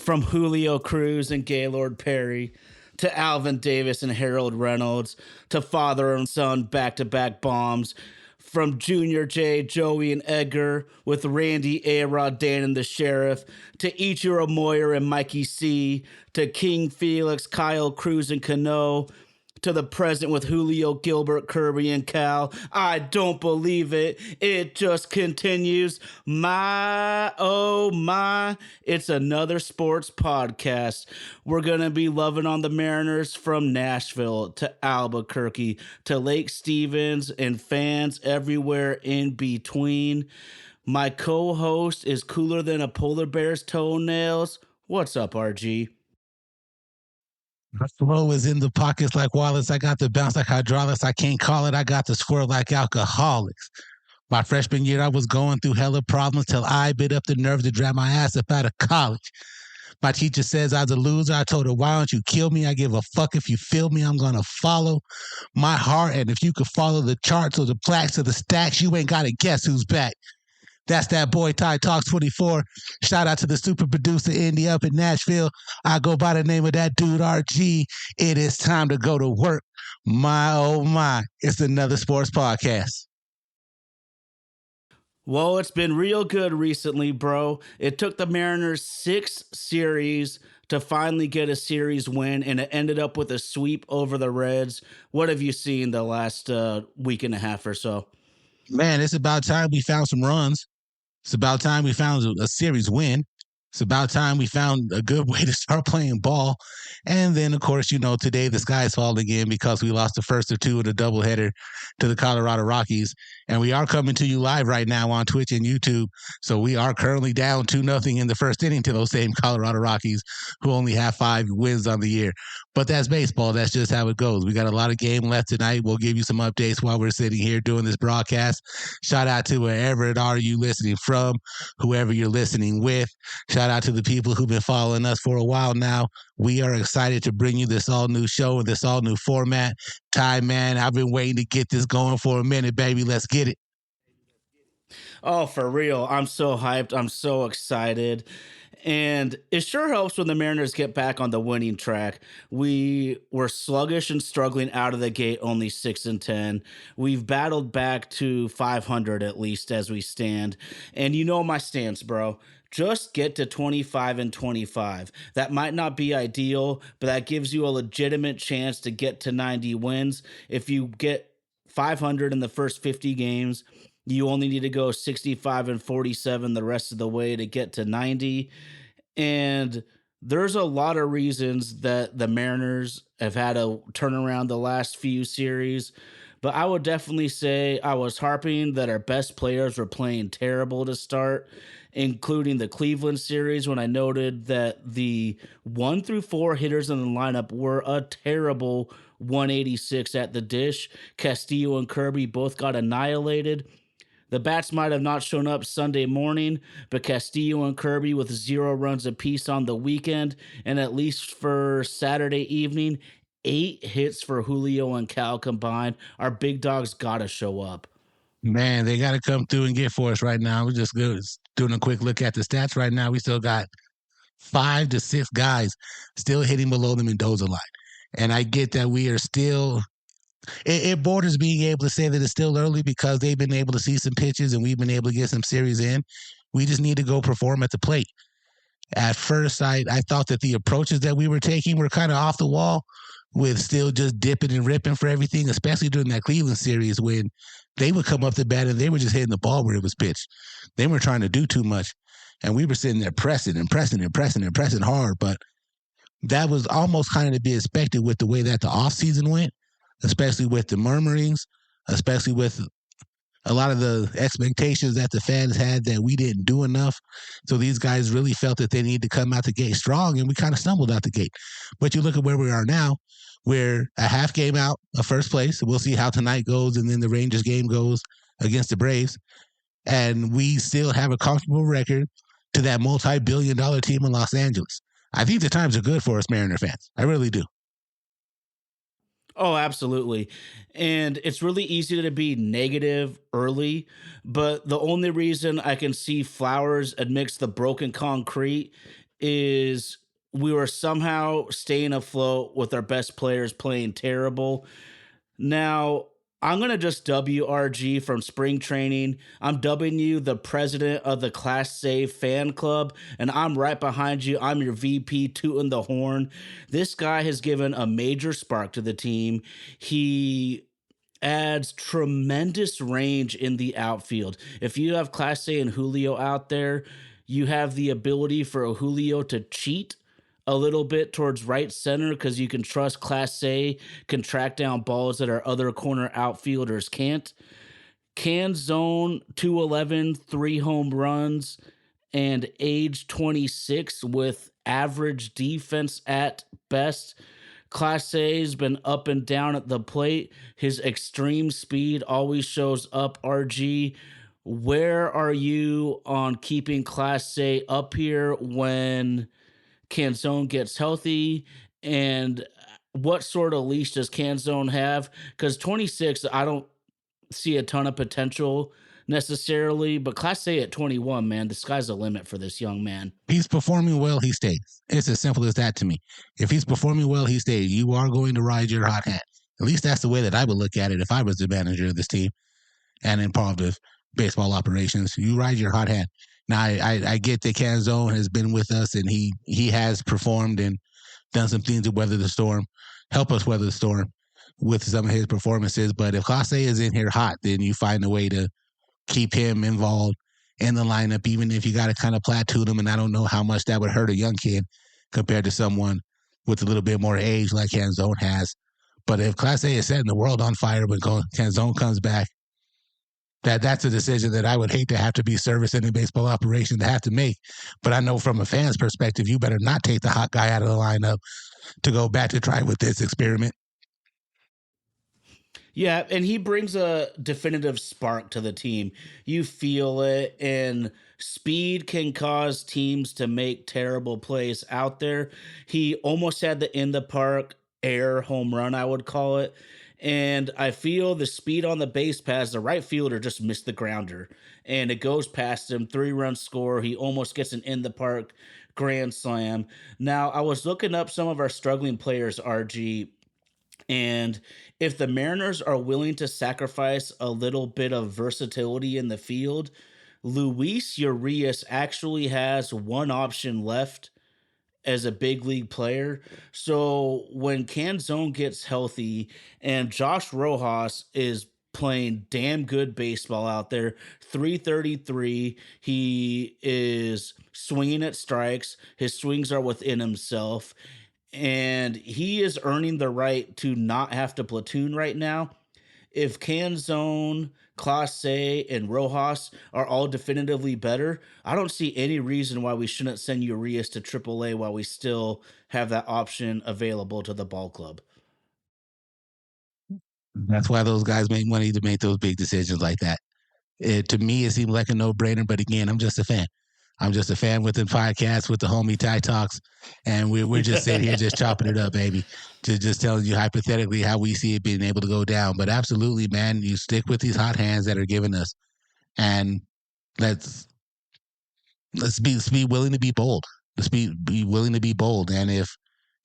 From Julio Cruz and Gaylord Perry to Alvin Davis and Harold Reynolds to father and son back-to-back bombs. From Junior J, Joey, and Edgar with Randy, A-Rod, Dan, and the Sheriff to Ichiro Moyer and Mikey C to King Felix, Kyle Cruz, and Cano to the present with Julio, Gilbert, Kirby, and Cal. I don't believe it. It just continues. My, oh my, it's another sports podcast. We're going to be loving on the Mariners from Nashville to Albuquerque to Lake Stevens and fans everywhere in between. My co-host is cooler than a polar bear's toenails. What's up, RG? My flow is in the pockets like wallets. I got the bounce like hydraulics. I can't call it. I got the squirrel like alcoholics. My freshman year, I was going through hella problems till I bit up the nerve to drag my ass up out of college. My teacher says I was a loser. I told her, why don't you kill me? I give a fuck if you feel me. I'm going to follow my heart. And if you could follow the charts or the plaques or the stacks, you ain't got to guess who's back. That's that boy Ty Talks 24. Shout out to the super producer Indy up in Nashville. I go by the name of that dude RG. It is time to go to work. My oh my, it's another sports podcast. Well, it's been real good recently, bro. It took the Mariners 6 series to finally get a series win, and it ended up with a sweep over the Reds. What have you seen the last week and a half or so? Man, it's about time we found some runs. It's about time we found a series win. It's about time we found a good way to start playing ball. And then, of course, you know, today the sky's falling in because we lost the first of two in a doubleheader to the Colorado Rockies. And we are coming to you live right now on Twitch and YouTube. So we are currently down 2-0 in the first inning to those same Colorado Rockies who only have 5 wins on the year. But that's baseball. That's just how it goes. We got a lot of game left tonight. We'll give you some updates while we're sitting here doing this broadcast. Shout out to wherever it are you listening from, whoever you're listening with. Shout out to the people who've been following us for a while now. We are excited to bring you this all new show and this all new format. Ty, man, I've been waiting to get this going for a minute, baby. Let's get it. Oh, for real. I'm so hyped. I'm so excited. And it sure helps when the Mariners get back on the winning track. We were sluggish and struggling out of the gate, only 6-10. We've battled back to 500 at least as we stand. And you know my stance, bro. Just get to 25-25. That might not be ideal, but that gives you a legitimate chance to get to 90 wins. If you get 500 in the first 50 games, you only need to go 65-47 the rest of the way to get to 90. And there's a lot of reasons that the Mariners have had a turnaround the last few series. But I would definitely say I was harping that our best players were playing terrible to start, including the Cleveland series when I noted that the 1 through 4 hitters in the lineup were a terrible 186 at the dish. Castillo and Kirby both got annihilated. The bats might have not shown up Sunday morning, but Castillo and Kirby with 0 runs apiece on the weekend, and at least for Saturday evening, 8 hits for Julio and Cal combined. Our big dogs got to show up. Man, they got to come through and get for us right now. We're just doing a quick look at the stats right now. We still got 5 to 6 guys still hitting below the Mendoza line. And I get that we are still... It borders being able to say that it's still early because they've been able to see some pitches and we've been able to get some series in. We just need to go perform at the plate. At first, I thought that the approaches that we were taking were kind of off the wall with still just dipping and ripping for everything, especially during that Cleveland series when they would come up to bat and they were just hitting the ball where it was pitched. They weren't trying to do too much. And we were sitting there pressing hard. But that was almost kind of to be expected with the way that the offseason went, especially with the murmurings, especially with a lot of the expectations that the fans had that we didn't do enough. So these guys really felt that they needed to come out the gate strong, and we kind of stumbled out the gate. But you look at where we are now, we're a half game out of first place. We'll see how tonight goes, and then the Rangers game goes against the Braves. And we still have a comfortable record to that multi-billion-dollar team in Los Angeles. I think the times are good for us Mariner fans. I really do. Oh, absolutely. And it's really easy to be negative early, but the only reason I can see flowers amidst the broken concrete is we were somehow staying afloat with our best players playing terrible. Now, I'm going to just WRG from spring training. I'm dubbing you the president of the Class A fan club, and I'm right behind you. I'm your VP tooting the horn. This guy has given a major spark to the team. He adds tremendous range in the outfield. If you have Class A and Julio out there, you have the ability for a Julio to cheat a little bit towards right center because you can trust Class A can track down balls that our other corner outfielders can't. Can zone 211, 3 home runs, and age 26 with average defense at best. Class A has been up and down at the plate. His extreme speed always shows up, RG. Where are you on keeping Class A up here when Canzone gets healthy? And what sort of leash does Canzone have? Because 26, I don't see a ton of potential necessarily, but Class A at 21, man, the sky's the limit for this young man. He's performing well, he stays. It's as simple as that to me. If he's performing well, he stays. You are going to ride your hot hand. At least that's the way that I would look at it if I was the manager of this team and in part of baseball operations. You ride your hot hand. Now, I get that Canzone has been with us and he has performed and done some things to weather the storm, help us weather the storm with some of his performances. But if Clase is in here hot, then you find a way to keep him involved in the lineup, even if you got to kind of platoon him. And I don't know how much that would hurt a young kid compared to someone with a little bit more age like Canzone has. But if Clase is setting the world on fire when Canzone comes back, that's a decision that I would hate to have to be servicing in baseball operation to have to make. But I know from a fan's perspective, you better not take the hot guy out of the lineup to go back to try with this experiment. Yeah, and he brings a definitive spark to the team. You feel it, and speed can cause teams to make terrible plays out there. He almost had the in the park air home run, I would call it. And I feel the speed on the base pass, the right fielder just missed the grounder and it goes past him. 3 run score. He almost gets an in the park grand slam. Now, I was looking up some of our struggling players, RG, and if the Mariners are willing to sacrifice a little bit of versatility in the field, Luis Urias actually has one option left as a big league player. So when Canzone gets healthy and Josh Rojas is playing damn good baseball out there, 333, he is swinging at strikes. His swings are within himself, and he is earning the right to not have to platoon right now. If Canzone, Clase, and Rojas are all definitively better, I don't see any reason why we shouldn't send Urias to AAA while we still have that option available to the ball club. That's why those guys make money to make those big decisions like that. To me, it seemed like a no-brainer, but again, I'm just a fan. I'm just a fan with the podcast with the homie Ty Talks, and we're just sitting here just chopping it up, baby. Just telling you hypothetically how we see it being able to go down. But absolutely, man, you stick with these hot hands that are giving us, and let's be willing to be bold. Let's be willing to be bold. And if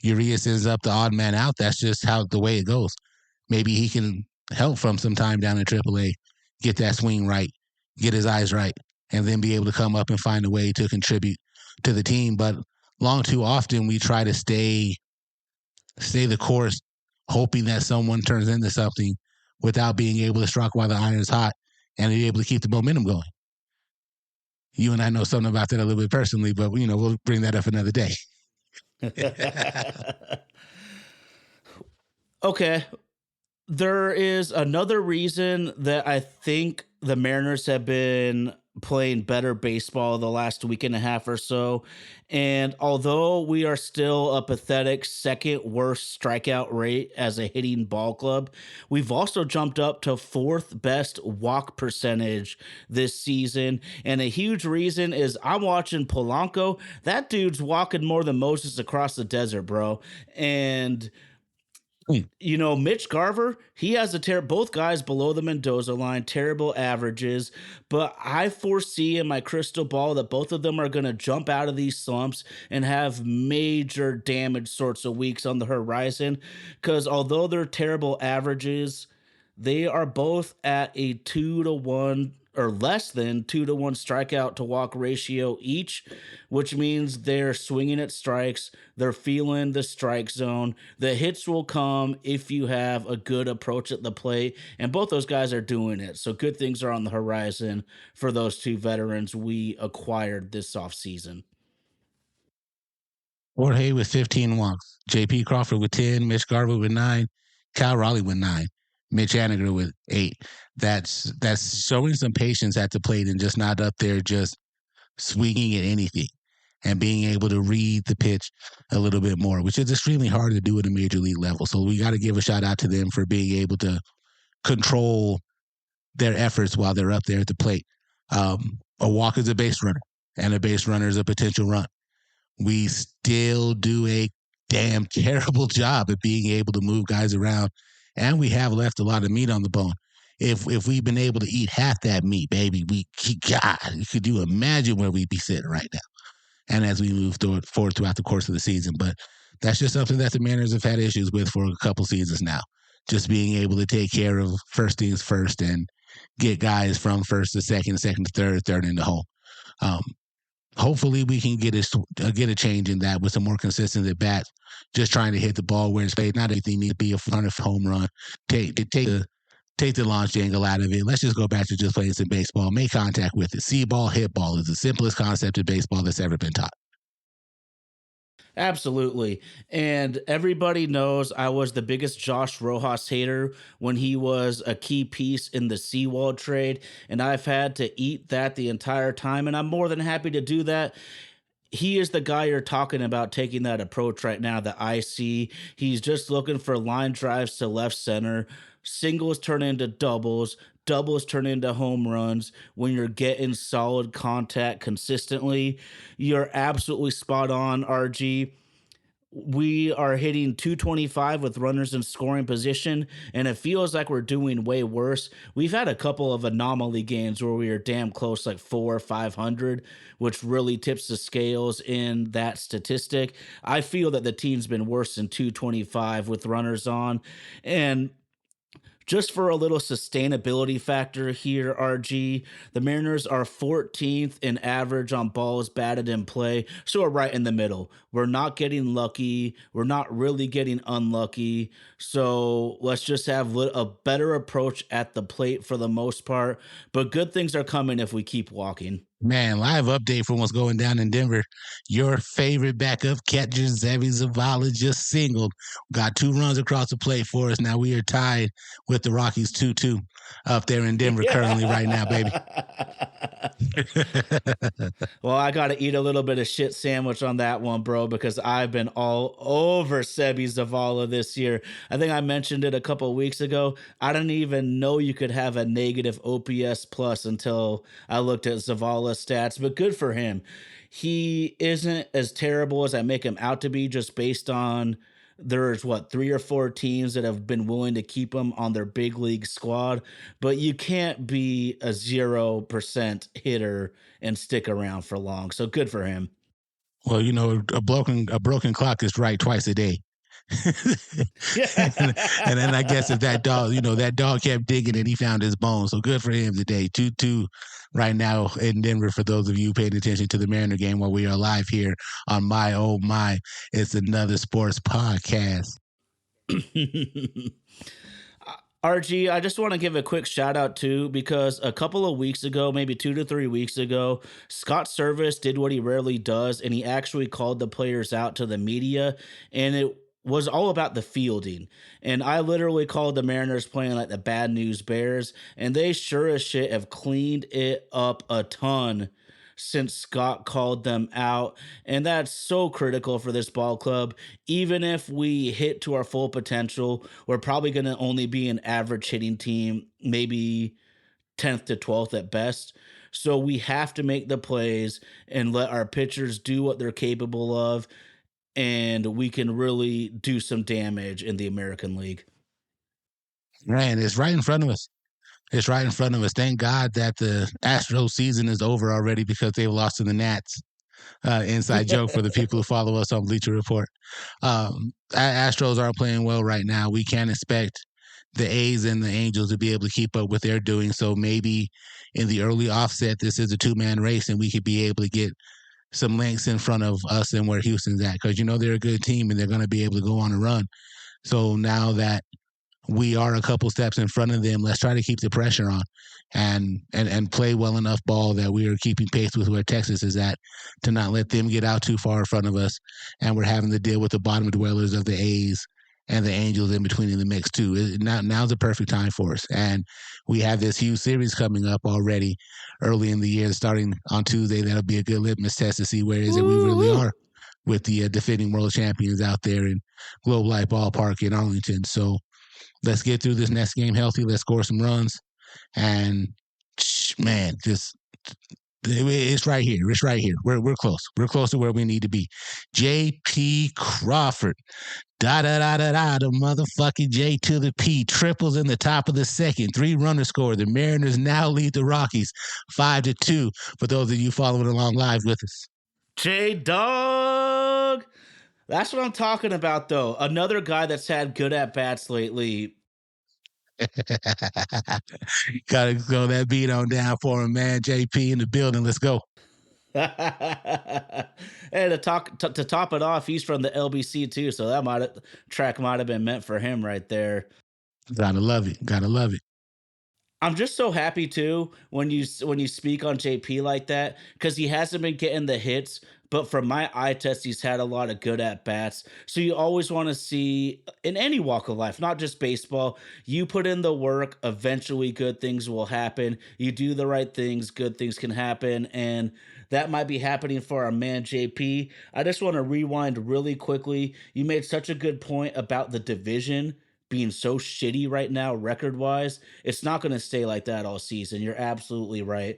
Urias ends up the odd man out, that's just how the way it goes. Maybe he can help from some time down in AAA, get that swing right, get his eyes right, and then be able to come up and find a way to contribute to the team. But long too often we try to stay the course, hoping that someone turns into something without being able to strike while the iron is hot and be able to keep the momentum going. You and I know something about that a little bit personally, but we'll bring that up another day. Okay. There is another reason that I think the Mariners have been playing better baseball the last week and a half or so. And although we are still a pathetic second worst strikeout rate as a hitting ball club, we've also jumped up to fourth best walk percentage this season. And a huge reason is I'm watching Polanco. That dude's walking more than Moses across the desert, bro. And Mitch Garver, he has both guys below the Mendoza line, terrible averages, but I foresee in my crystal ball that both of them are going to jump out of these slumps and have major damage sorts of weeks on the horizon. Because although they're terrible averages, they are both at a 2 to 1 or less than 2 to 1 strikeout to walk ratio each, which means they're swinging at strikes. They're feeling the strike zone. The hits will come if you have a good approach at the plate, and both those guys are doing it. So good things are on the horizon for those two veterans we acquired this offseason. Jorge with 15 walks, J.P. Crawford with 10, Mitch Garver with 9, Cal Raleigh with 9, Mitch Haniger with 8. That's showing some patience at the plate and just not up there just swinging at anything and being able to read the pitch a little bit more, which is extremely hard to do at a major league level. So we got to give a shout out to them for being able to control their efforts while they're up there at the plate. A walk is a base runner, and a base runner is a potential run. We still do a damn terrible job at being able to move guys around, and we have left a lot of meat on the bone. If we've been able to eat half that meat, baby, God, could you imagine where we'd be sitting right now? And as we move forward throughout the course of the season, but that's just something that the Mariners have had issues with for a couple seasons now. Just being able to take care of first things first and get guys from first to second, second to third into home. Um, Hopefully we can get a change in that with some more consistent at bats, just trying to hit the ball where it's played. Not everything needs to be a front of home run. Take the launch angle out of it. Let's just go back to just playing some baseball. Make contact with it. See ball, hit ball is the simplest concept of baseball that's ever been taught. Absolutely. And everybody knows I was the biggest Josh Rojas hater when he was a key piece in the Seawald trade. And I've had to eat that the entire time. And I'm more than happy to do that. He is the guy you're talking about taking that approach right now that I see. He's just looking for line drives to left center. Singles turn into doubles. Doubles turn into home runs when you're getting solid contact consistently. You're absolutely spot on, RG. We are hitting 225 with runners in scoring position, and it feels like we're doing way worse. We've had a couple of anomaly games where we are damn close, like 4 or 500, which really tips the scales in that statistic. I feel that the team's been worse than 225 with runners on. And just for a little sustainability factor here, RG, the Mariners are 14th in average on balls batted in play. So we're right in the middle. We're not getting lucky. We're not really getting unlucky. So let's just have a better approach at the plate for the most part. But good things are coming if we keep walking. Man, live update from what's going down in Denver. Your favorite backup catcher, Zevi Zavala, just singled. Got 2 runs across the plate for us. Now we are tied with the Rockies 2-2 up there in Denver currently right now, baby. Well, I got to eat a little bit of shit sandwich on that one, bro, because I've been all over Sebi Zavala this year. I think I mentioned it a couple of weeks ago. I didn't even know you could have a negative OPS plus until I looked at Zavala's stats, but good for him. He isn't as terrible as I make him out to be just based on there's 3 or 4 teams that have been willing to keep him on their big league squad, but you can't be a 0% hitter and stick around for long. So good for him. Well, a broken clock is right twice a day. and then I guess if that dog kept digging and he found his bone. So good for him today. 2-2 right now in Denver for those of you paying attention to the Mariner game while we are live here on My Oh My. It's another sports podcast. RG, I just want to give a quick shout out too, because a couple of weeks ago, maybe 2 to 3 weeks ago, Scott Service did what he rarely does, and he actually called the players out to the media, and it was all about the fielding. And I literally called the Mariners playing like the bad news Bears, and they sure as shit have cleaned it up a ton since Scott called them out. And that's so critical for this ball club. Even if we hit to our full potential, we're probably going to only be an average hitting team, maybe 10th to 12th at best. So we have to make the plays and let our pitchers do what they're capable of. and we can really do some damage in the American League. Man, it's right in front of us. It's right in front of us. Thank God that the Astros season is over already because they've lost to the Nats. Inside joke for the people who follow us on Bleacher Report. Astros aren't playing well right now. We can't expect the A's and the Angels to be able to keep up with their doing. So maybe in the early offset, this is a two-man race, and we could be able to get some lengths in front of us and where Houston's at, because they're a good team and they're going to be able to go on a run. So now that we are a couple steps in front of them, let's try to keep the pressure on and play well enough ball that we are keeping pace with where Texas is at, to not let them get out too far in front of us. And we're having to deal with the bottom dwellers of the A's and the Angels in between in the mix too. Now's the perfect time for us. And we have this huge series coming up already early in the year, starting on Tuesday. That'll be a good litmus test to see where it is that we really are with the defending world champions out there in Globe Life Ballpark in Arlington. So let's get through this next game healthy. Let's score some runs. And man, it's right here. It's right here. We're close. We're close to where we need to be. J.P. Crawford. The motherfucking J to the P. Triples in the top of the second. 3-runner score. The Mariners now lead the Rockies 5-2. For those of you following along live with us. J-Dog. That's what I'm talking about, though. Another guy that's had good at-bats lately. Gotta throw that beat on down for him, man. JP in the building. Let's go. And to top it off, he's from the LBC too, so that track might have been meant for him right there. Gotta love it. Gotta love it. I'm just so happy too when you speak on JP like that, because he hasn't been getting the hits, but from my eye test, he's had a lot of good at bats. So you always want to see in any walk of life, not just baseball, you put in the work, eventually good things will happen. You do the right things, good things can happen, and that might be happening for our man JP. I just want to rewind really quickly. You made such a good point about the division being so shitty right now, record wise. It's not going to stay like that all season. You're absolutely right.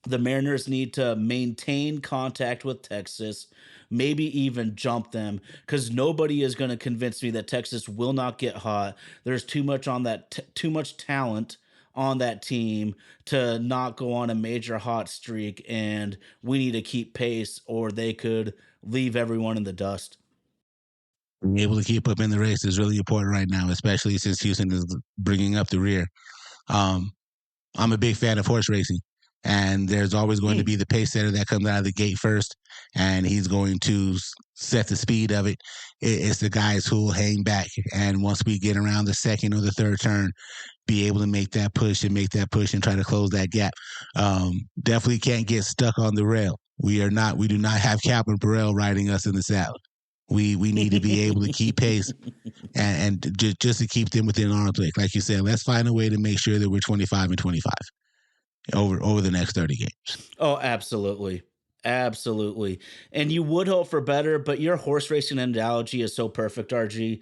The Mariners need to maintain contact with Texas, maybe even jump them, because nobody is going to convince me that Texas will not get hot. There's too much on too much talent on that team to not go on a major hot streak, and we need to keep pace, or they could leave everyone in the dust. Being able to keep up in the race is really important right now, especially since Houston is bringing up the rear. I'm a big fan of horse racing, and there's always going to be the pace setter that comes out of the gate first, and he's going to set the speed of it. It's the guys who will hang back, and once we get around the second or the third turn, be able to make that push and try to close that gap. Definitely can't get stuck on the rail. We do not have Calvin Burrell riding us in the saddle. We need to be able to keep pace and just to keep them within arm's length. Like you said, let's find a way to make sure that we're 25-25 over the next 30 games. Oh, absolutely. Absolutely. And you would hope for better, but your horse racing analogy is so perfect, RG.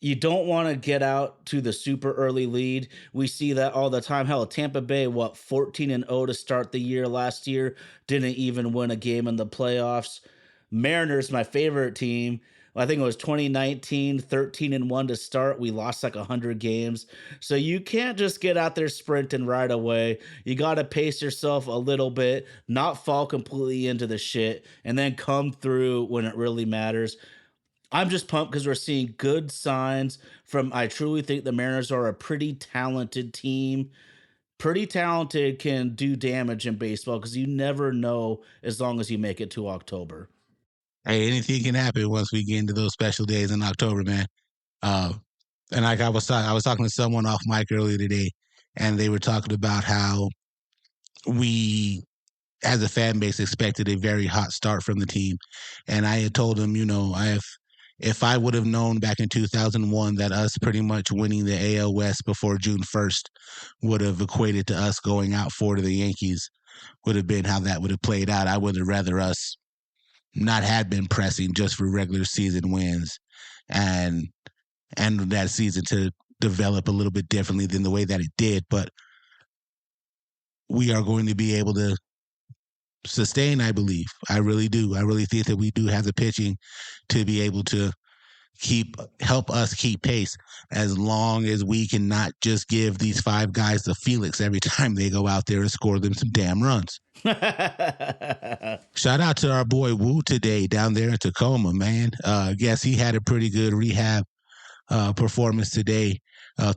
You don't want to get out to the super early lead. We see that all the time. Hell, Tampa Bay, 14-0 to start the year last year, didn't even win a game in the playoffs. Mariners, my favorite team. I think it was 2019, 13-1 to start. We lost like 100 games. So you can't just get out there sprinting right away. You got to pace yourself a little bit, not fall completely into the shit, and then come through when it really matters. I'm just pumped because we're seeing good signs from, I truly think the Mariners are a pretty talented team. Pretty talented, can do damage in baseball because you never know as long as you make it to October. Hey, anything can happen once we get into those special days in October, man. And like I was talking to someone off mic earlier today, and they were talking about how we, as a fan base, expected a very hot start from the team. And I had told them, if I would have known back in 2001 that us pretty much winning the AL West before June 1st would have equated to us going out 4 to the Yankees, would have been how that would have played out. I would have rather us not had been pressing just for regular season wins and that season to develop a little bit differently than the way that it did. But we are going to be able to sustain, I believe. I really do. I really think that we do have the pitching to be able to help us keep pace, as long as we can not just give these five guys the Felix every time they go out there and score them some damn runs. Shout out to our boy Wu today down there in Tacoma, man. Guess he had a pretty good rehab performance today.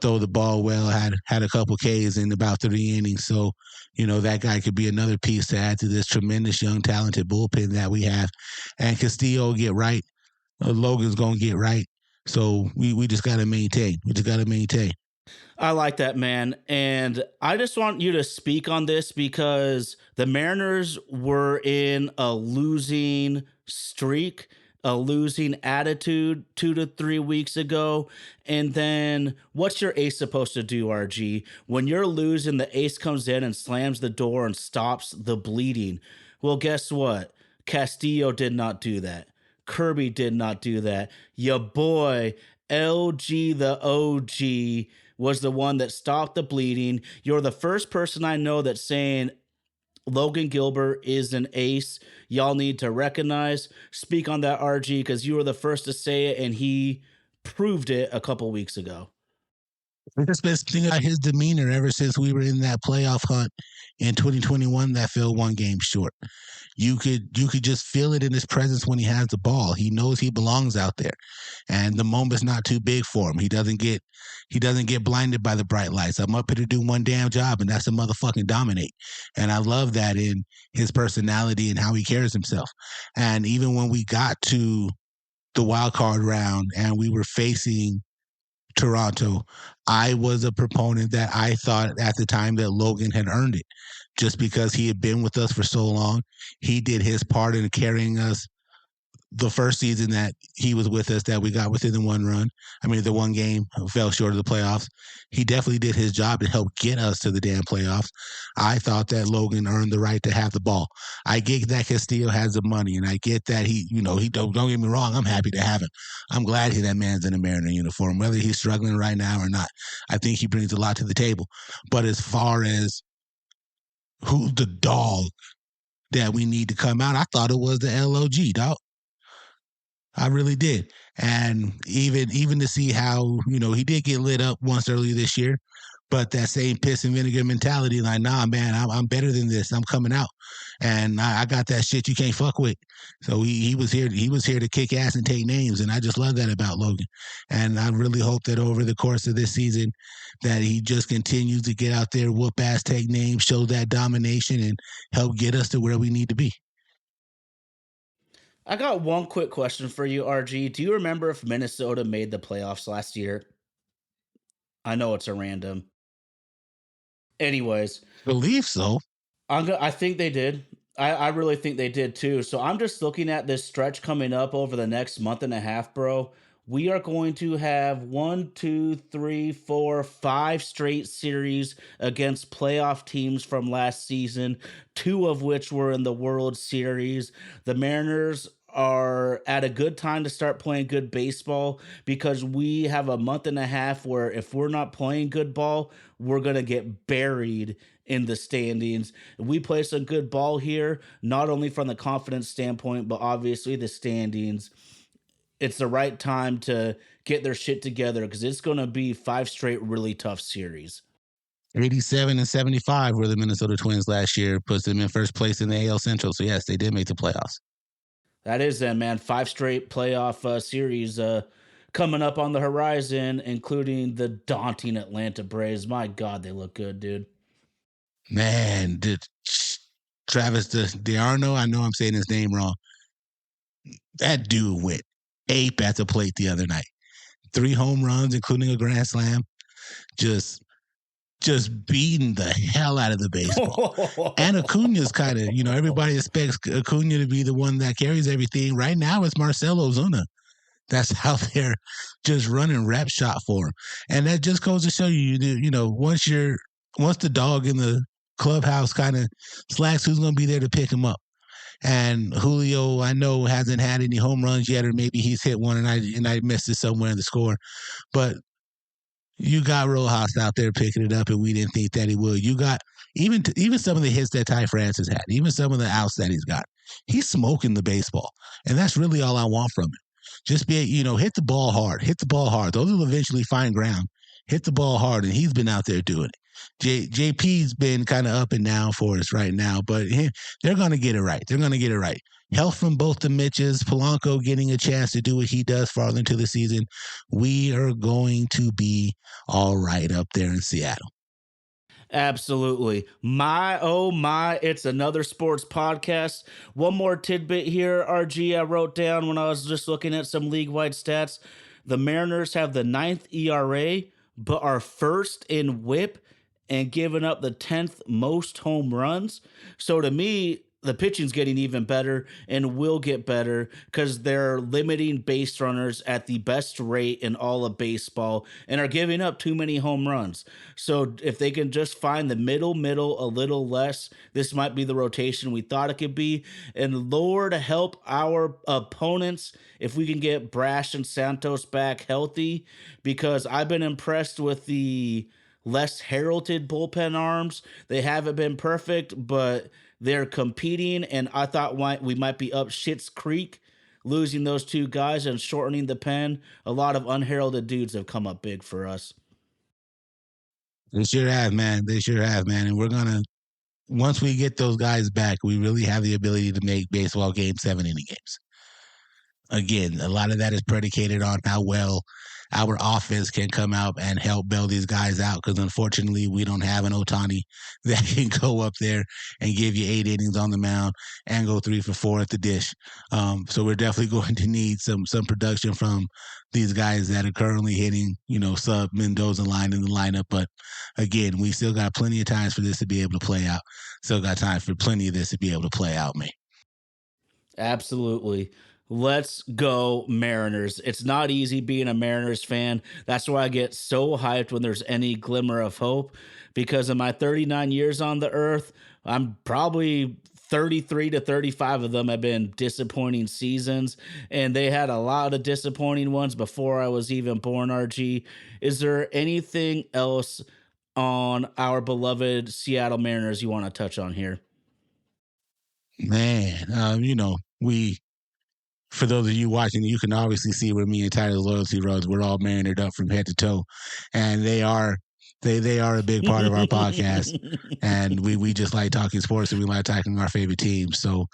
Throw the ball well, had a couple Ks in about 3 innings. So, that guy could be another piece to add to this tremendous young talented bullpen that we have. And Castillo will get right. Logan's gonna get right. So we just gotta maintain. I like that, man. And I just want you to speak on this because the Mariners were in a losing streak, a losing attitude 2 to 3 weeks ago. And then what's your ace supposed to do, RG? When you're losing, the ace comes in and slams the door and stops the bleeding. Well, guess what? Castillo did not do that. Kirby did not do that. Your boy, LG the OG, was the one that stopped the bleeding. You're the first person I know that's saying Logan Gilbert is an ace. Y'all need to recognize. Speak on that, RG, because you were the first to say it, and he proved it a couple weeks ago. I've just been thinking about his demeanor ever since we were in that playoff hunt in 2021 that fell one game short. You could just feel it in his presence when he has the ball. He knows he belongs out there, and the moment's not too big for him. He doesn't get blinded by the bright lights. I'm up here to do one damn job, and that's to motherfucking dominate. And I love that in his personality and how he carries himself. And even when we got to the wild card round and we were facing Toronto, I was a proponent that I thought at the time that Logan had earned it, just because he had been with us for so long. He did his part in carrying us the first season that he was with us, that we got within the one game, fell short of the playoffs. He definitely did his job to help get us to the damn playoffs. I thought that Logan earned the right to have the ball. I get that Castillo has the money, and I get that he don't get me wrong, I'm happy to have him. I'm glad that man's in a Mariner uniform, whether he's struggling right now or not. I think he brings a lot to the table. But as far as who's the dog that we need to come out, I thought it was the LOG, dog. I really did. And even to see how, he did get lit up once earlier this year, but that same piss and vinegar mentality, like, nah, man, I'm better than this. I'm coming out. And I got that shit you can't fuck with. So he was here to kick ass and take names. And I just love that about Logan. And I really hope that over the course of this season that he just continues to get out there, whoop ass, take names, show that domination, and help get us to where we need to be. I got one quick question for you, RG. Do you remember if Minnesota made the playoffs last year? I know it's a random. Anyways, believe so. I think they did. I really think they did too. So I'm just looking at this stretch coming up over the next month and a half, bro. We are going to have 1, 2, 3, 4, 5 straight series against playoff teams from last season, 2 of which were in the World Series. The Mariners are at a good time to start playing good baseball because we have a month and a half where if we're not playing good ball, we're going to get buried in the standings. We play some good ball here, not only from the confidence standpoint, but obviously the standings. It's the right time to get their shit together because it's going to be 5 straight really tough series. 87 and 75 were the Minnesota Twins last year, puts them in first place in the AL Central. So yes, they did make the playoffs. That is them, man. 5 straight playoff series coming up on the horizon, including the daunting Atlanta Braves. My God, they look good, dude. Man, Travis DeArno, I know I'm saying his name wrong. That dude went ape at the plate the other night. 3 home runs, including a grand slam. Just beating the hell out of the baseball. And Acuna's kind of, everybody expects Acuna to be the one that carries everything. Right now, it's Marcell Ozuna that's out there just running rap shot for him. And that just goes to show you, once the dog in the clubhouse kind of slacks, who's going to be there to pick him up? And Julio, I know, hasn't had any home runs yet, or maybe he's hit one and I missed it somewhere in the score. But You got Rojas out there picking it up, and we didn't think that he would. You got even some of the hits that Ty Francis had, even some of the outs that he's got. He's smoking the baseball, and that's really all I want from him. Just hit the ball hard. Hit the ball hard. Those will eventually find ground. Hit the ball hard, and he's been out there doing it. JP's been kind of up and down for us right now, but they're going to get it right. They're going to get it right. Health from both the Mitches, Polanco getting a chance to do what he does farther into the season. We are going to be all right up there in Seattle. Absolutely. My, oh my, it's another sports podcast. One more tidbit here, RG, I wrote down when I was just looking at some league-wide stats. The Mariners have the 9th ERA, but are first in WHIP and giving up the 10th most home runs. So to me, the pitching's getting even better and will get better because they're limiting base runners at the best rate in all of baseball and are giving up too many home runs. So if they can just find the middle a little less, this might be the rotation we thought it could be. And Lord help our opponents if we can get Brash and Santos back healthy, because I've been impressed with the less heralded bullpen arms. They haven't been perfect, but they're competing, and I thought we might be up Schitt's Creek losing those two guys and shortening the pen. A lot of unheralded dudes have come up big for us. They sure have, man. They sure have, man. And we're going to, once we get those guys back, we really have the ability to make baseball game 7-inning games. Again, a lot of that is predicated on how well our offense can come out and help bail these guys out, because unfortunately we don't have an Ohtani that can go up there and give you 8 innings on the mound and go 3 for 4 at the dish. So we're definitely going to need some production from these guys that are currently hitting, sub Mendoza line in the lineup. But again, we still got plenty of times for this to be able to play out. Still got time for plenty of this to be able to play out, man. Absolutely. Let's go Mariners. It's not easy being a Mariners fan. That's why I get so hyped when there's any glimmer of hope, because in my 39 years on the earth, I'm probably 33 to 35 of them have been disappointing seasons, and they had a lot of disappointing ones before I was even born, RG. Is there anything else on our beloved Seattle Mariners you want to touch on here? Man, for those of you watching, you can obviously see where me and Tyler's loyalty roads. We're all marinated up from head to toe, and they are a big part of our podcast. And we just like talking sports, and we like talking our favorite teams. So,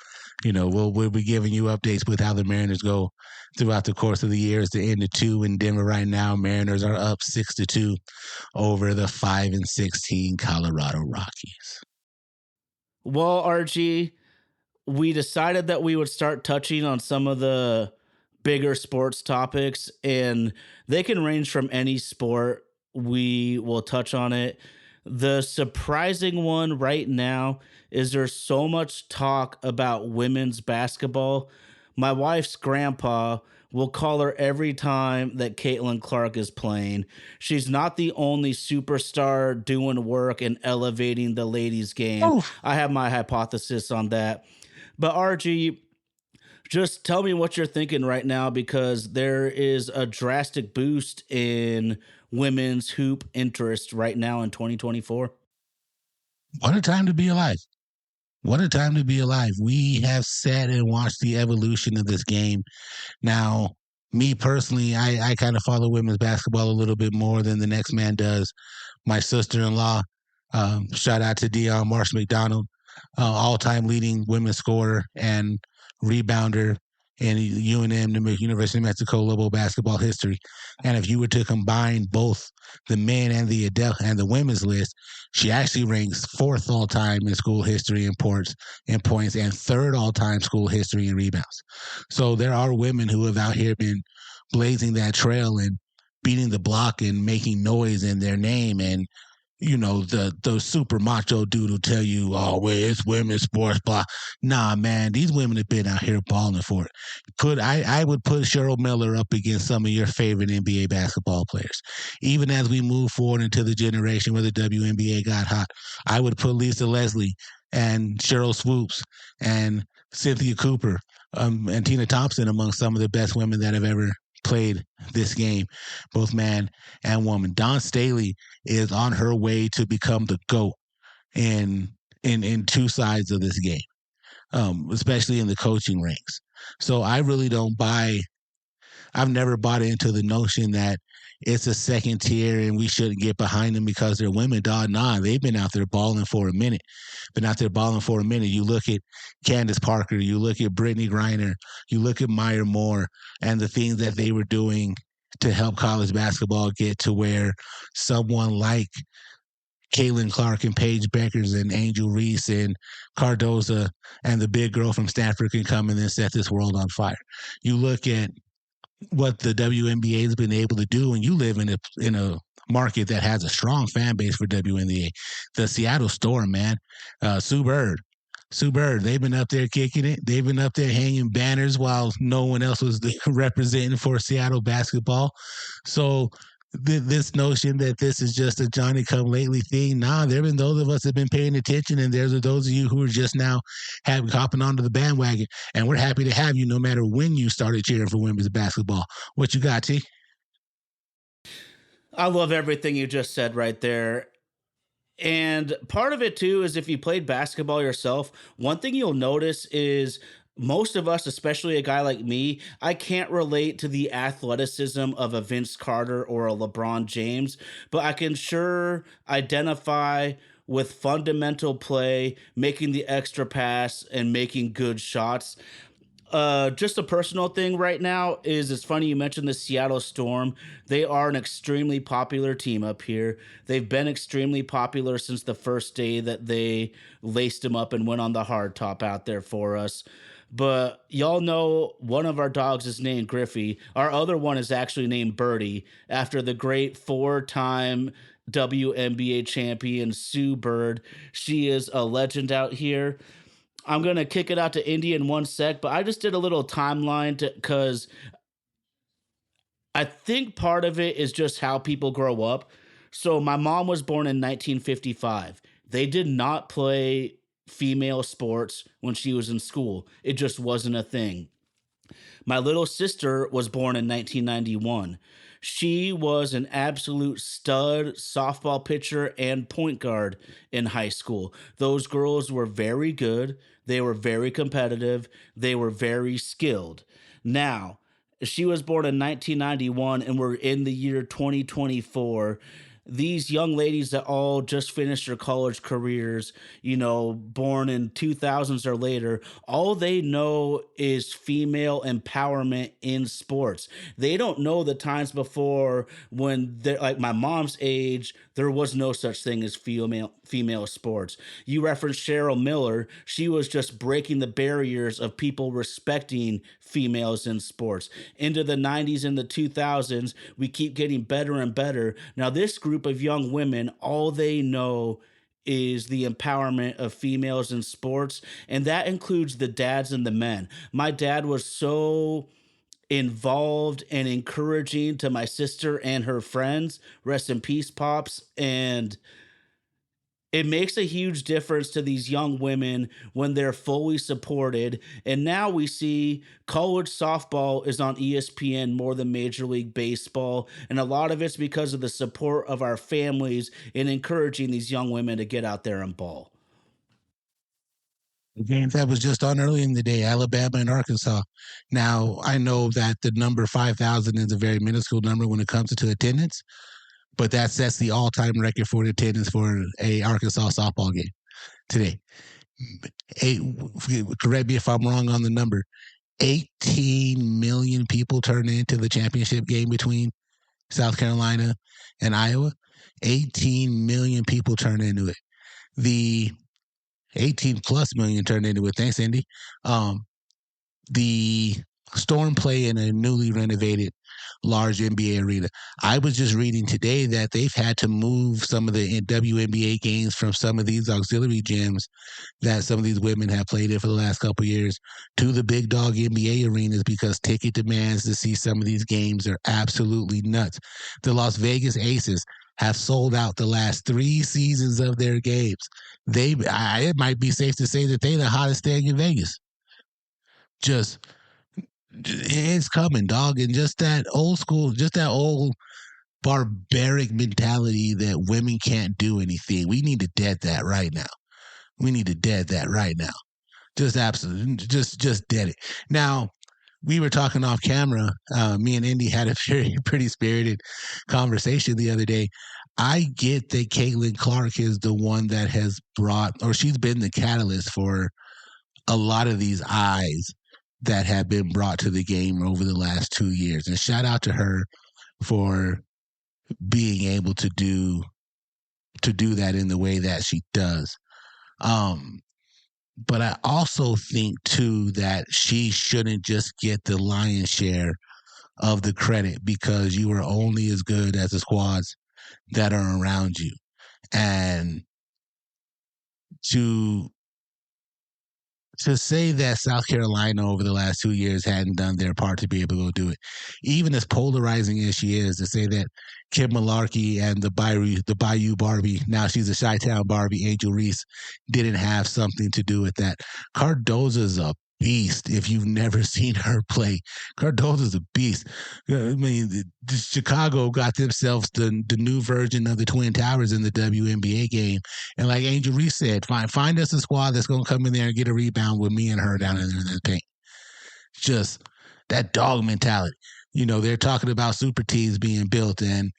we'll be giving you updates with how the Mariners go throughout the course of the year. It's the end of 2 in Denver right now. Mariners are up 6-2 over the 5-16 Colorado Rockies. Well, RG, we decided that we would start touching on some of the bigger sports topics, and they can range from any sport. We will touch on it. The surprising one right now is there's so much talk about women's basketball. My wife's grandpa will call her every time that Caitlin Clark is playing. She's not the only superstar doing work and elevating the ladies' game. Oh. I have my hypothesis on that. But RG, just tell me what you're thinking right now, because there is a drastic boost in women's hoop interest right now in 2024. What a time to be alive. What a time to be alive. We have sat and watched the evolution of this game. Now, me personally, I kind of follow women's basketball a little bit more than the next man does. My sister-in-law, shout out to Dion Marsh McDonald, all-time leading women's scorer and rebounder in UNM, the University of Mexico Lobo basketball history. And if you were to combine both the men and the women's list, she actually ranks 4th all-time in school history in points, and 3rd all-time school history in rebounds. So there are women who have out here been blazing that trail and beating the block and making noise in their name. And the super macho dude will tell you, oh, well, it's women's sports, blah. Nah, man, these women have been out here balling for it. I would put Cheryl Miller up against some of your favorite NBA basketball players. Even as we move forward into the generation where the WNBA got hot, I would put Lisa Leslie and Cheryl Swoops and Cynthia Cooper and Tina Thompson among some of the best women that have ever played this game, both man and woman. Dawn Staley is on her way to become the GOAT in in two sides of this game, especially in the coaching ranks. So I really don't buy. I've never bought into the notion that it's a second tier and we shouldn't get behind them because they're women. Dog, nah, they've been out there balling for a minute. You look at Candace Parker, you look at Brittany Griner, you look at Maya Moore, and the things that they were doing to help college basketball get to where someone like Caitlin Clark and Paige Beckers and Angel Reese and Cardoza and the big girl from Stanford can come in and set this world on fire. You look at what the WNBA has been able to do, and you live in a market that has a strong fan base for WNBA. The Seattle Storm, man, Sue Bird. They've been up there kicking it. They've been up there hanging banners while no one else was representing for Seattle basketball. So this notion that this is just a Johnny come lately thing, nah, there have been those of us that have been paying attention, and there's those of you who are just now hopping onto the bandwagon, and we're happy to have you no matter when you started cheering for women's basketball. What you got, T? I love everything you just said right there. And part of it too is if you played basketball yourself, one thing you'll notice is most of us, especially a guy like me, I can't relate to the athleticism of a Vince Carter or a LeBron James, but I can sure identify with fundamental play, making the extra pass and making good shots. Just a personal thing right now is it's funny you mentioned the Seattle Storm. They are an extremely popular team up here. They've been extremely popular since the first day that they laced them up and went on the hard top out there for us. But y'all know one of our dogs is named Griffey. Our other one is actually named Birdie after the great four-time WNBA champion Sue Bird. She is a legend out here. I'm going to kick it out to Indy in one sec, but I just did a little timeline because I think part of it is just how people grow up. So my mom was born in 1955. They did not play female sports when she was in school. It just wasn't a thing. My little sister was born in 1991. She was an absolute stud softball pitcher and point guard in high school. Those girls were very good. They were very competitive. They were very skilled. Now, she was born in 1991 and we're in the year 2024. These young ladies that all just finished their college careers, born in 2000s or later, all they know is female empowerment in sports. They don't know the times before when they're like my mom's age, there was no such thing as female sports. You referenced Cheryl Miller. She was just breaking the barriers of people respecting females in sports. Into the 90s and the 2000s, we keep getting better and better. Now, this group of young women, all they know is the empowerment of females in sports, and that includes the dads and the men. My dad was so involved and encouraging to my sister and her friends. Rest in peace, Pops. And it makes a huge difference to these young women when they're fully supported. And now we see college softball is on ESPN more than Major League Baseball. And a lot of it's because of the support of our families in encouraging these young women to get out there and ball. The game that was just on early in the day, Alabama and Arkansas. Now, I know that the number 5,000 is a very minuscule number when it comes to attendance, but that sets the all-time record for attendance for a Arkansas softball game today. Correct me if I'm wrong on the number. 18 million people turned into the championship game between South Carolina and Iowa. 18 million people turned into it. The 18 plus million turned into it. Thanks, Indy. The Storm play in a newly renovated large NBA arena. I was just reading today that they've had to move some of the WNBA games from some of these auxiliary gyms that some of these women have played in for the last couple of years to the big dog NBA arenas because ticket demands to see some of these games are absolutely nuts. The Las Vegas Aces have sold out the last 3 seasons of their games. It might be safe to say that they're the hottest thing in Vegas. Just it's coming, dog. And just that old school, just that old barbaric mentality that women can't do anything. We need to dead that right now. We need to dead that right now. Just absolutely, just dead it. Now, we were talking off camera. Me and Indy had a pretty spirited conversation the other day. I get that Caitlin Clark is the one that has brought, or she's been the catalyst for a lot of these eyes that have been brought to the game over the last 2 years. And shout out to her for being able to do that in the way that she does. Um, but I also think too that she shouldn't just get the lion's share of the credit because you are only as good as the squads that are around you. And to say that South Carolina over the last 2 years hadn't done their part to be able to go do it, even as polarizing as she is, to say that Kim Malarkey and the Bayou Barbie, now she's a Chi-Town Barbie, Angel Reese, didn't have something to do with that. Cardoza's a beast. If you've never seen her play, Cardoza's a beast. I mean, Chicago got themselves the new version of the Twin Towers in the WNBA game. And like Angel Reese said, find us a squad that's going to come in there and get a rebound with me and her down in the paint. Just that dog mentality. They're talking about super teams being built, and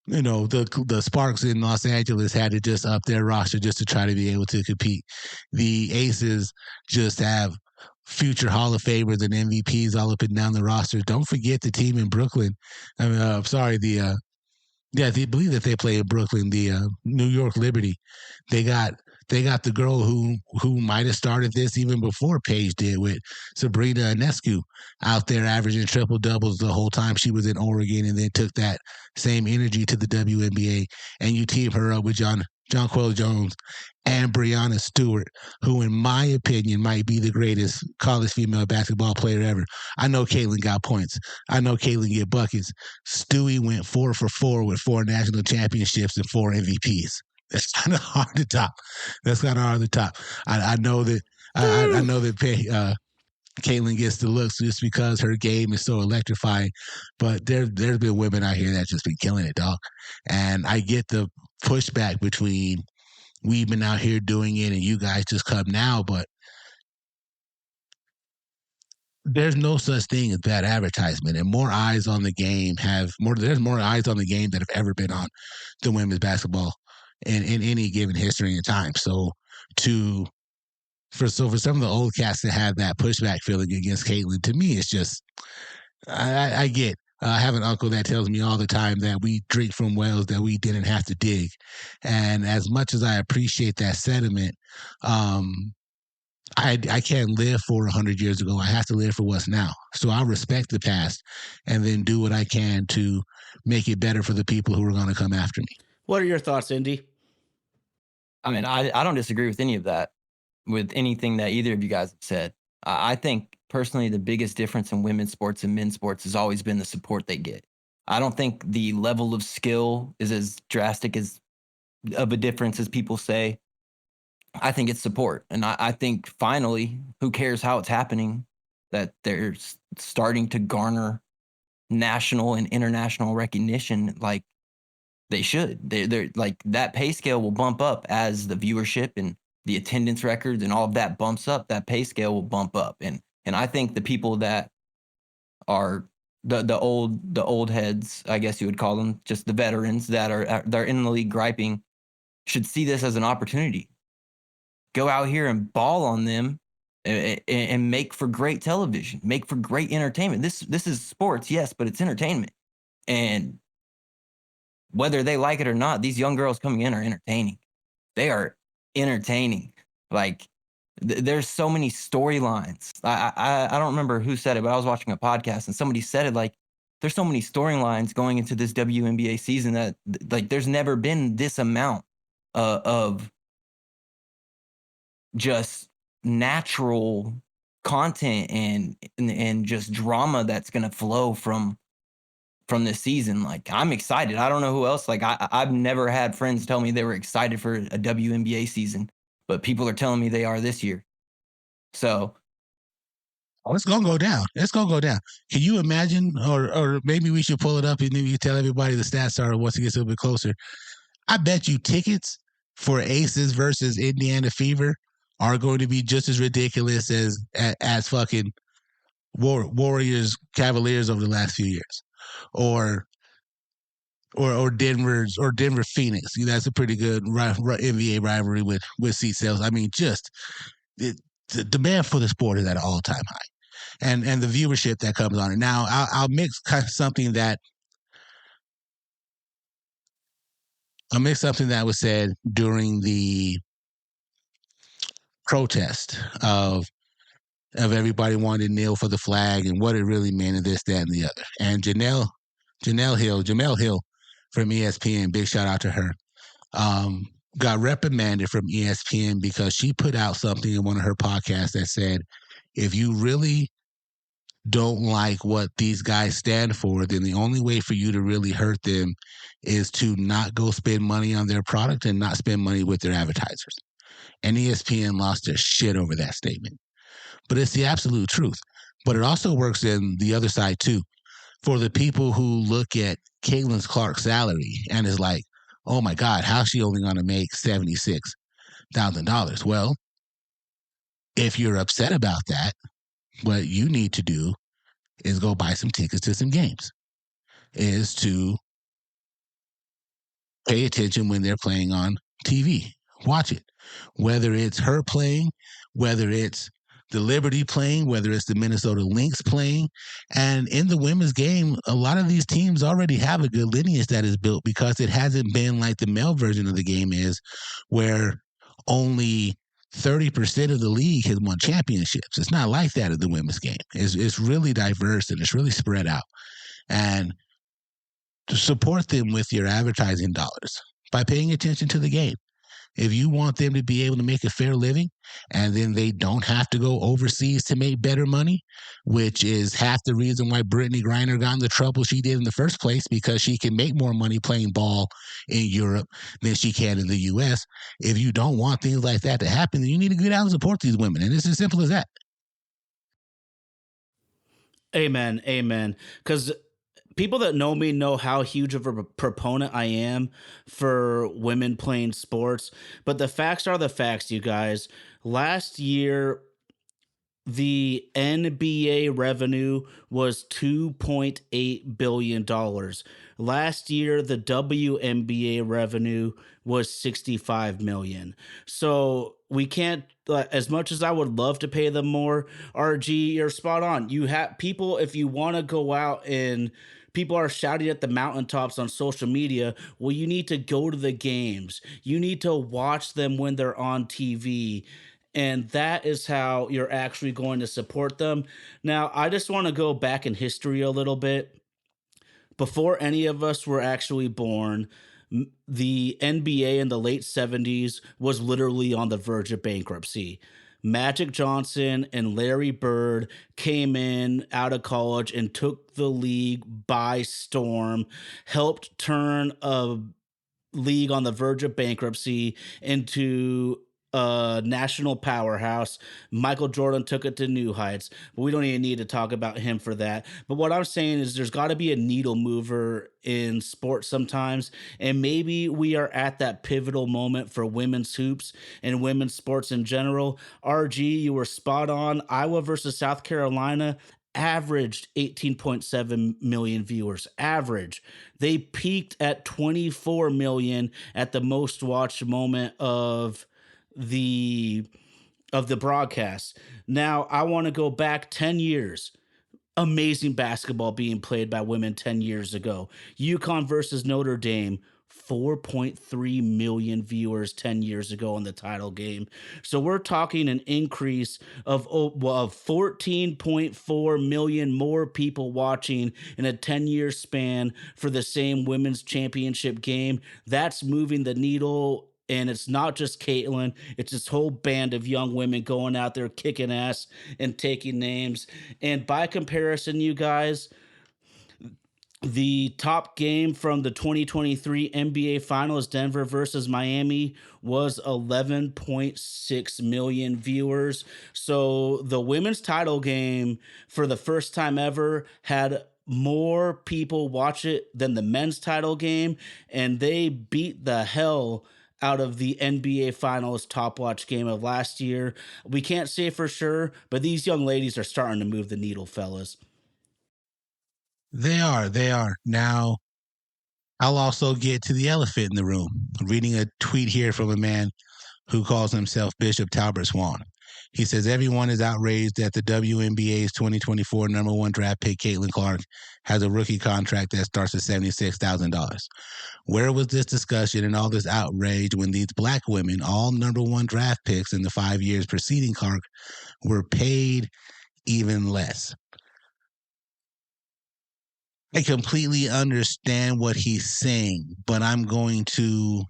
the Sparks in Los Angeles had to just up their roster just to try to be able to compete. The Aces just have future Hall of Famers and MVPs all up and down the roster. Don't forget the team in Brooklyn. I mean, sorry, they believe that they play in Brooklyn, the New York Liberty. They got the girl who might have started this even before Paige did, with Sabrina Ionescu out there averaging triple doubles the whole time she was in Oregon, and then took that same energy to the WNBA. And you team her up with Jonquel Jones and Breanna Stewart, who, in my opinion, might be the greatest college female basketball player ever. I know Caitlin got points. I know Caitlin get buckets. Stewie went 4 for 4 with 4 national championships and 4 MVPs. That's kind of hard to top. I know that I know that Caitlin gets the looks just because her game is so electrifying, but there's been women out here that just been killing it, dog. And I get the pushback between we've been out here doing it and you guys just come now, but there's no such thing as bad advertisement, and more eyes on the game there's more eyes on the game that have ever been on the women's basketball in any given history and time. So for some of the old cats to have that pushback feeling against Caitlin, to me, it's just, I get. I have an uncle that tells me all the time that we drink from wells that we didn't have to dig. And as much as I appreciate that sentiment, I can't live for 100 years ago. I have to live for what's now. So I respect the past and then do what I can to make it better for the people who are going to come after me. What are your thoughts, Indy? I mean, I don't disagree with any of that, with anything that either of you guys have said. I think personally the biggest difference in women's sports and men's sports has always been the support they get. I don't think the level of skill is as drastic as of a difference as people say. I think it's support. And I think finally, who cares how it's happening, that they're starting to garner national and international recognition like they should. They're like, that pay scale will bump up as the viewership and the attendance records and all of that bumps up. That pay scale will bump up. And I think the people that are the old heads, I guess you would call them, just the veterans that are in the league griping, should see this as an opportunity. Go out here and ball on them and make for great television, make for great entertainment. This is sports, yes, but it's entertainment. And whether they like it or not, these young girls coming in are entertaining. They are entertaining. Like, there's so many storylines. I don't remember who said it, but I was watching a podcast and somebody said it, like, there's so many storylines going into this WNBA season that, like, there's never been this amount of just natural content and just drama that's going to flow from this season. Like, I'm excited. I don't know who else. Like, I've never had friends tell me they were excited for a WNBA season, but people are telling me they are this year. So Oh, it's gonna go down. It's gonna go down. Can you imagine? Or maybe we should pull it up and then you tell everybody the stats are once it gets a little bit closer. I bet you tickets for Aces versus Indiana Fever are going to be just as ridiculous as fucking Warriors Cavaliers over the last few years, or Denver Phoenix. That's a pretty good NBA rivalry with seat sales. I mean, just the demand for the sport is at an all time high, and the viewership that comes on it. Now, I'll mix something that was said during the protest of everybody wanting to kneel for the flag and what it really meant and this, that, and the other. And Jamel Hill from ESPN, big shout out to her, got reprimanded from ESPN because she put out something in one of her podcasts that said, if you really don't like what these guys stand for, then the only way for you to really hurt them is to not go spend money on their product and not spend money with their advertisers. And ESPN lost their shit over that statement. But it's the absolute truth. But it also works in the other side too. For the people who look at Caitlin Clark's salary and is like, oh my God, how's she only going to make $76,000? Well, if you're upset about that, what you need to do is go buy some tickets to some games, is to pay attention when they're playing on TV. Watch it. Whether it's her playing, whether it's the Liberty playing, whether it's the Minnesota Lynx playing. And in the women's game, a lot of these teams already have a good lineage that is built because it hasn't been like the male version of the game is, where only 30% of the league has won championships. It's not like that in the women's game. It's really diverse and it's really spread out. And to support them with your advertising dollars by paying attention to the game. If you want them to be able to make a fair living and then they don't have to go overseas to make better money, which is half the reason why Brittany Griner got in the trouble she did in the first place, because she can make more money playing ball in Europe than she can in the U.S. If you don't want things like that to happen, then you need to go down and support these women. And it's as simple as that. Amen. Amen. Because people that know me know how huge of a proponent I am for women playing sports. But the facts are the facts, you guys. Last year, the NBA revenue was $2.8 billion. Last year, the WNBA revenue was $65 million. So we can't, as much as I would love to pay them more, RG, you're spot on. You have people, if you want to go out and people are shouting at the mountaintops on social media, well, you need to go to the games. You need to watch them when they're on TV. And that is how you're actually going to support them. Now, I just want to go back in history a little bit. Before any of us were actually born, the NBA in the late 70s was literally on the verge of bankruptcy. Magic Johnson and Larry Bird came in out of college and took the league by storm, helped turn a league on the verge of bankruptcy into a national powerhouse. Michael Jordan took it to new heights, but we don't even need to talk about him for that. But what I'm saying is there's got to be a needle mover in sports sometimes, and maybe we are at that pivotal moment for women's hoops and women's sports in general. RG, you were spot on. Iowa versus South Carolina averaged 18.7 million viewers. Average. They peaked at 24 million at the most watched moment of the broadcast. Now, I want to go back 10 years. Amazing basketball being played by women 10 years ago. UConn versus Notre Dame, 4.3 million viewers 10 years ago in the title game. So we're talking an increase of 14.4 million more people watching in a 10-year span for the same women's championship game. That's moving the needle. And it's not just Caitlin, it's this whole band of young women going out there kicking ass and taking names. And by comparison, you guys, The top game from the 2023 NBA Finals, Denver versus Miami, was 11.6 million viewers. So the women's title game, for the first time ever, had more people watch it than the men's title game, and they beat the hell out of the NBA Finals top watch game of last year. We can't say for sure, but these young ladies are starting to move the needle, fellas. They are. They are. Now, I'll also get to the elephant in the room. I'm reading a tweet here from a man who calls himself Bishop Talbot Swan. He says, everyone is outraged that the WNBA's 2024 number one draft pick, Caitlin Clark, has a rookie contract that starts at $76,000. Where was this discussion and all this outrage when these black women, all number one draft picks in the 5 years preceding Clark, were paid even less? I completely understand what he's saying, but I'm going to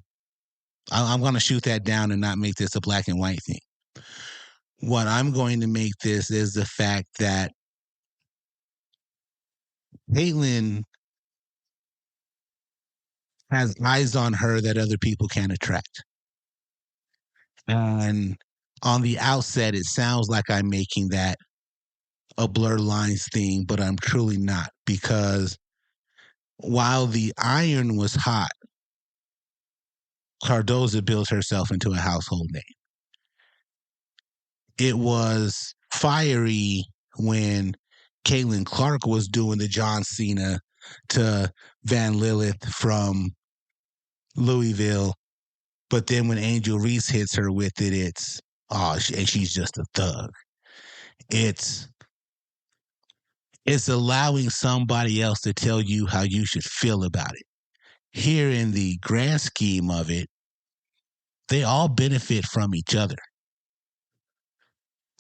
shoot that down and not make this a black and white thing. What I'm going to make this is the fact that Caitlin has eyes on her that other people can't attract. And on the outset, it sounds like I'm making that a blur lines thing, but I'm truly not, because while the iron was hot, Cardoza built herself into a household name. It was fiery when Caitlin Clark was doing the John Cena to Van Lilith from Louisville. But then when Angel Reese hits her with it, it's, and she's just a thug. It's allowing somebody else to tell you how you should feel about it. Here in the grand scheme of it, they all benefit from each other.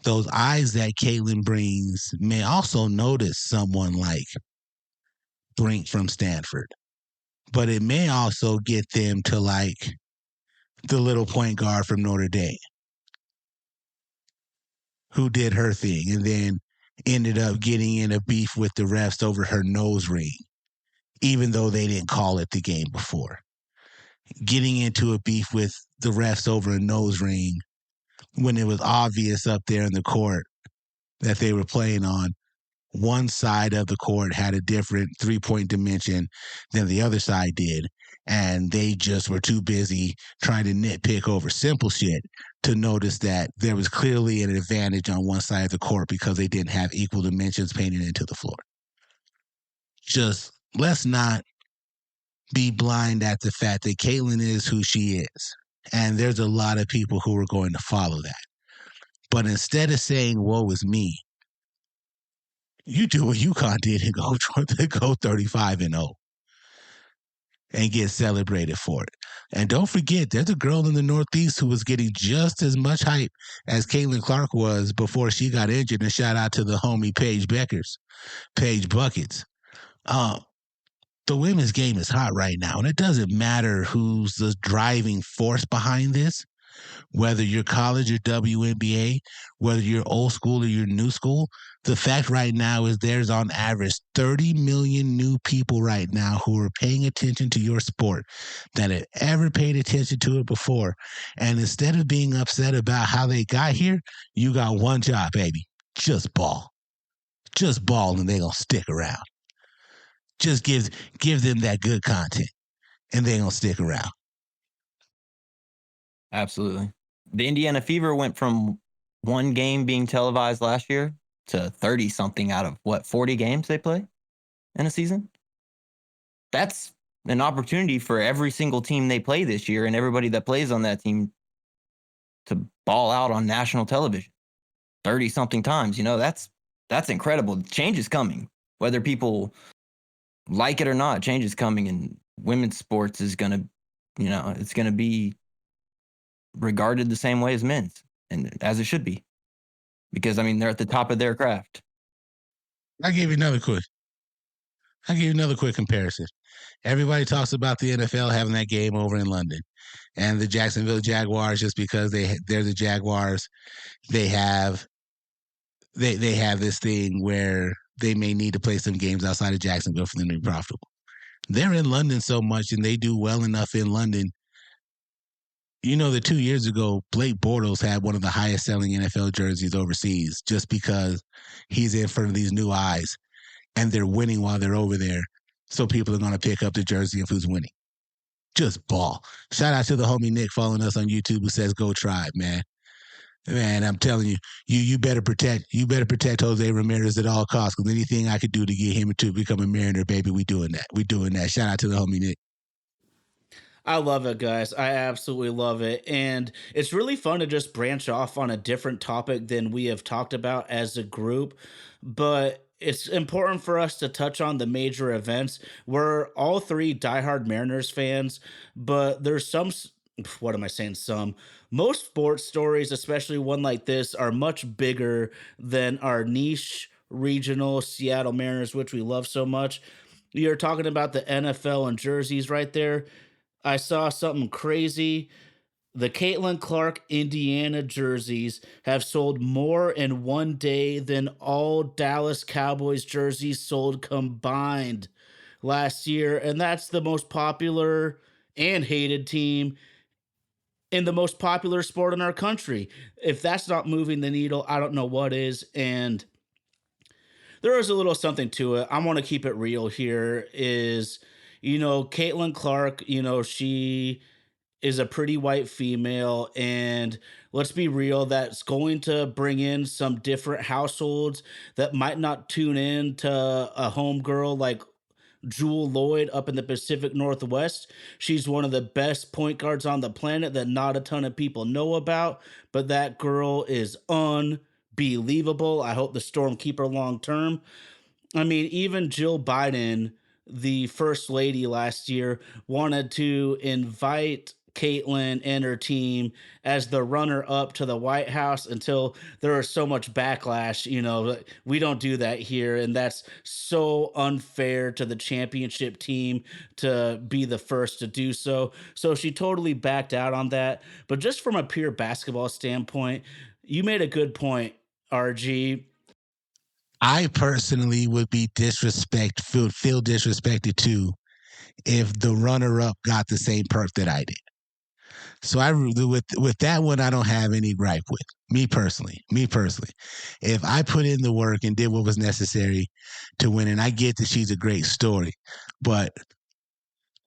Those eyes that Caitlin brings may also notice someone like Brink from Stanford, but it may also get them to like the little point guard from Notre Dame who did her thing and then ended up getting in a beef with the refs over her nose ring, even though they didn't call it the game before. Getting into a beef with the refs over a nose ring when it was obvious up there in the court that they were playing on. One side of the court had a different three-point dimension than the other side did, and they just were too busy trying to nitpick over simple shit to notice that there was clearly an advantage on one side of the court because they didn't have equal dimensions painted into the floor. Just let's not be blind at the fact that Caitlin is who she is, and there's a lot of people who are going to follow that. But instead of saying, woe is me, you do what UConn did and go 35-0 and get celebrated for it. And don't forget, there's a girl in the Northeast who was getting just as much hype as Caitlin Clark was before she got injured. And shout out to the homie Paige Buckets. The women's game is hot right now, and it doesn't matter who's the driving force behind this. Whether you're college or WNBA, whether you're old school or you're new school, the fact right now is there's on average 30 million new people right now who are paying attention to your sport that had ever paid attention to it before. And instead of being upset about how they got here, you got one job, baby. Just ball. Just ball, and they're going to stick around. Just give them that good content, and they're going to stick around. Absolutely. The Indiana Fever went from one game being televised last year to 30-something out of, 40 games they play in a season? That's an opportunity for every single team they play this year and everybody that plays on that team to ball out on national television 30-something times. That's incredible. Change is coming. Whether people like it or not, change is coming, and women's sports is going to, it's going to be regarded the same way as men's, and as it should be, because they're at the top of their craft. I'll give you another quick comparison. Everybody talks about the NFL having that game over in London, and the Jacksonville Jaguars, just because they're the Jaguars, they have this thing where they may need to play some games outside of Jacksonville for them to be profitable. They're in London so much and they do well enough in London. You know that 2 years ago, Blake Bortles had one of the highest selling NFL jerseys overseas just because he's in front of these new eyes and they're winning while they're over there. So people are going to pick up the jersey of who's winning. Just ball. Shout out to the homie Nick following us on YouTube who says, "Go Tribe, man." Man, I'm telling you, you better protect Jose Ramirez at all costs, because anything I could do to get him to become a Mariner, baby, we doing that. We doing that. Shout out to the homie Nick. I love it, guys. I absolutely love it. And it's really fun to just branch off on a different topic than we have talked about as a group. But it's important for us to touch on the major events. We're all three diehard Mariners fans, but there's what am I saying? Most sports stories, especially one like this, are much bigger than our niche regional Seattle Mariners, which we love so much. You're talking about the NFL and jerseys right there. I saw something crazy. The Caitlin Clark Indiana jerseys have sold more in one day than all Dallas Cowboys jerseys sold combined last year. And that's the most popular and hated team in the most popular sport in our country. If that's not moving the needle, I don't know what is. And there is a little something to it. I want to keep it real here is, Caitlin Clark, she is a pretty white female, and let's be real, that's going to bring in some different households that might not tune in to a homegirl like Jewel Lloyd up in the Pacific Northwest. She's one of the best point guards on the planet that not a ton of people know about, but that girl is unbelievable. I hope the Storm keep her long term. I mean, even Jill Biden, the first lady last year, wanted to invite Caitlin and her team as the runner up to the White House until there was so much backlash. We don't do that here. And that's so unfair to the championship team to be the first to do so. So she totally backed out on that. But just from a pure basketball standpoint, you made a good point, RG. I personally would be feel disrespected too if the runner-up got the same perk that I did. So with that one, I don't have any gripe with me personally. If I put in the work and did what was necessary to win, and I get that she's a great story, but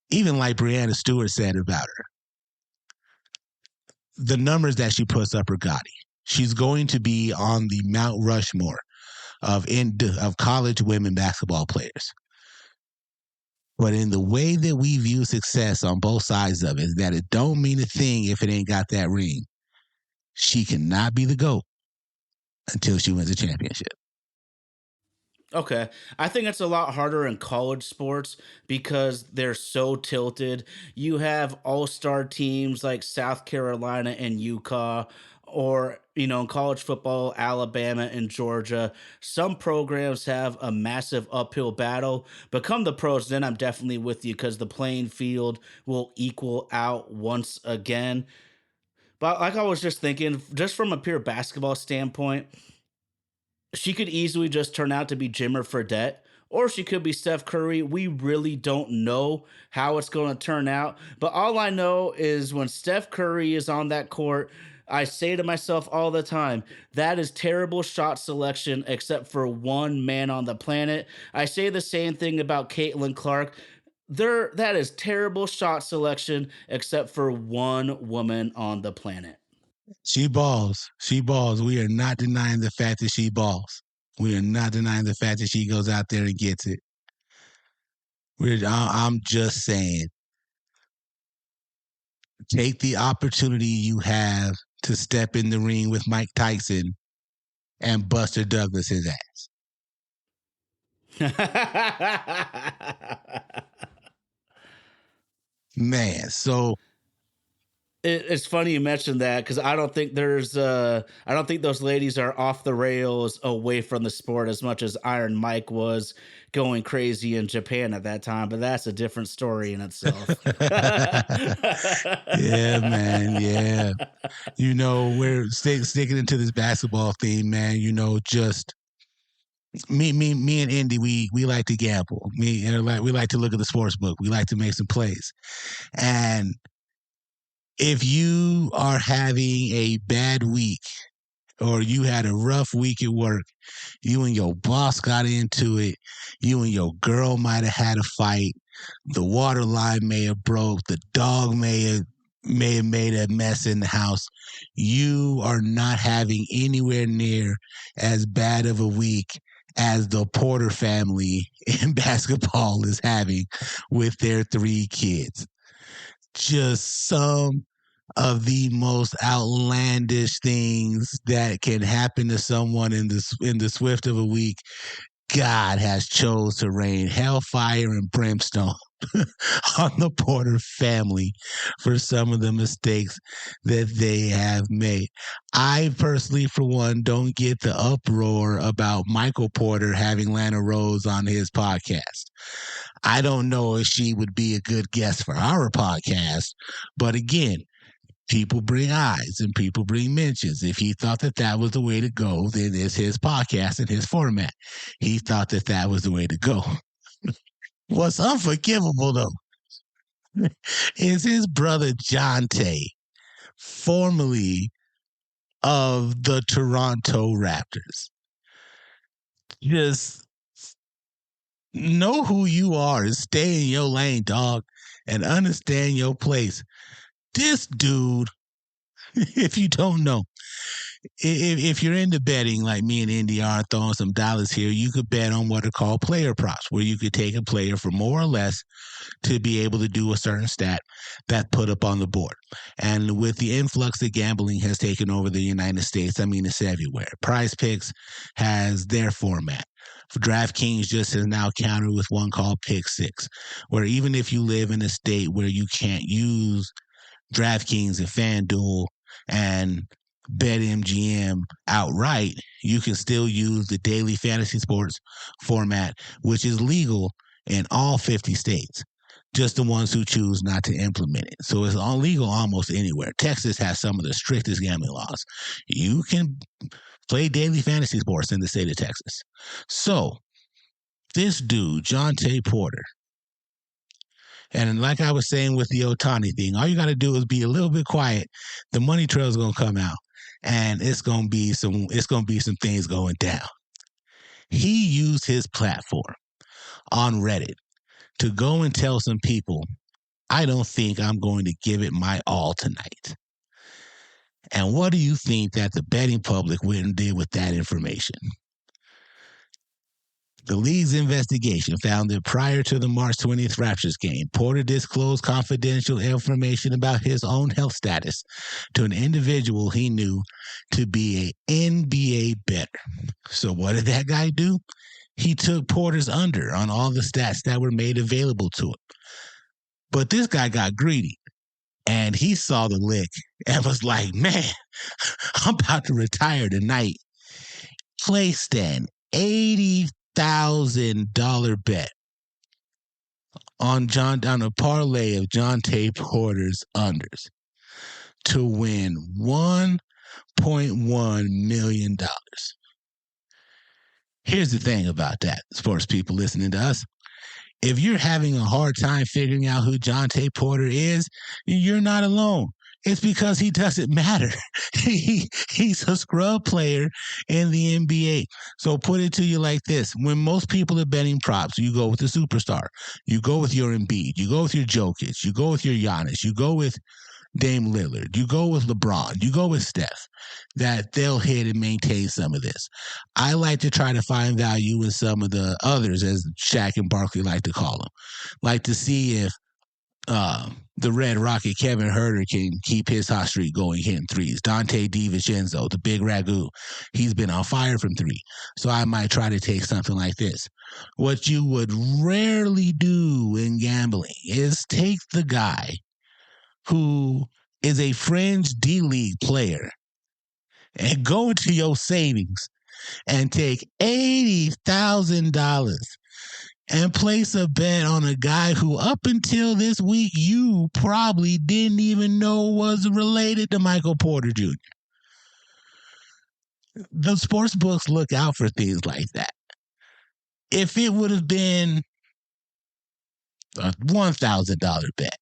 even like Breanna Stewart said about her, the numbers that she puts up are gaudy. She's going to be on the Mount Rushmore of college women basketball players. But in the way that we view success on both sides of it, that it don't mean a thing if it ain't got that ring. She cannot be the GOAT until she wins a championship. Okay. I think it's a lot harder in college sports because they're so tilted. You have all-star teams like South Carolina and Utah, or, in college football, Alabama and Georgia. Some programs have a massive uphill battle, but come the pros, then I'm definitely with you because the playing field will equal out once again. But like I was just thinking, just from a pure basketball standpoint, she could easily just turn out to be Jimmer Fredette, or she could be Steph Curry. We really don't know how it's going to turn out. But all I know is when Steph Curry is on that court, I say to myself all the time, that is terrible shot selection except for one man on the planet. I say the same thing about Caitlin Clark. That is terrible shot selection except for one woman on the planet. She balls. We are not denying the fact that she balls. We are not denying the fact that she goes out there and gets it. I'm just saying, take the opportunity you have to step in the ring with Mike Tyson and Buster Douglas his ass. Man, so it's funny you mentioned that because I don't think those ladies are off the rails away from the sport as much as Iron Mike was going crazy in Japan at that time, but that's a different story in itself. Yeah, man. Yeah. We're sticking into this basketball theme, man. Just Me and Indy, we like to gamble. We like to look at the sports book. We like to make some plays. And if you are having a bad week or you had a rough week at work, you and your boss got into it, you and your girl might have had a fight, the water line may have broke, the dog may have made a mess in the house, you are not having anywhere near as bad of a week as the Porter family in basketball is having with their 3 kids. Just some of the most outlandish things that can happen to someone in the swift of a week. God has chose to rain hellfire and brimstone on the Porter family for some of the mistakes that they have made. I personally, for one, don't get the uproar about Michael Porter having Lana Rhoades on his podcast. I don't know if she would be a good guest for our podcast, but again, people bring eyes and people bring mentions. If he thought that was the way to go, then it's his podcast and his format. He thought that was the way to go. What's unforgivable, though, is his brother Jonte, formerly of the Toronto Raptors. Just know who you are and stay in your lane, dog, and understand your place. This dude, if you don't know, if you're into betting like me and Indy are throwing some dollars here, you could bet on what are called player props, where you could take a player for more or less to be able to do a certain stat that put up on the board. And with the influx that gambling has taken over the United States, I mean, it's everywhere. Prize Picks has their format. DraftKings just has now countered with one called Pick Six, where even if you live in a state where you can't use DraftKings and FanDuel and BetMGM outright, you can still use the daily fantasy sports format, which is legal in all 50 states, just the ones who choose not to implement it. So it's illegal almost anywhere. Texas has some of the strictest gambling laws. You can play daily fantasy sports in the state of Texas. So this dude, Jonte Porter, and like I was saying with the Ohtani thing, all you got to do is be a little bit quiet. The money trail is going to come out, and it's going to be some things going down. He used his platform on Reddit to go and tell some people, I don't think I'm going to give it my all tonight. And what do you think that the betting public went and did with that information? The league's investigation found that prior to the March 20th Raptors game, Porter disclosed confidential information about his own health status to an individual he knew to be an NBA bettor. So what did that guy do? He took Porter's under on all the stats that were made available to him. But this guy got greedy, and he saw the lick and was like, man, I'm about to retire tonight. Placed an $80,000 bet on a parlay of Jonte Porter's unders to win $1.1 million. Here's the thing about that, sports people listening to us. If you're having a hard time figuring out who Jonte Porter is, you're not alone. It's because he doesn't matter. He's a scrub player in the NBA. So put it to you like this. When most people are betting props, you go with the superstar. You go with your Embiid. You go with your Jokic. You go with your Giannis. You go with Dame Lillard. You go with LeBron. You go with Steph. That they'll hit and maintain some of this. I like to try to find value in some of the others, as Shaq and Barkley like to call them. Like to see if the Red Rocket Kevin Huerter can keep his hot streak going, hitting threes. Dante DiVincenzo, the big ragu, he's been on fire from three. So I might try to take something like this. What you would rarely do in gambling is take the guy who is a fringe D-League player and go into your savings and take $80,000 and place a bet on a guy who up until this week you probably didn't even know was related to Michael Porter Jr. The sports books look out for things like that. If it would have been a $1,000 bet,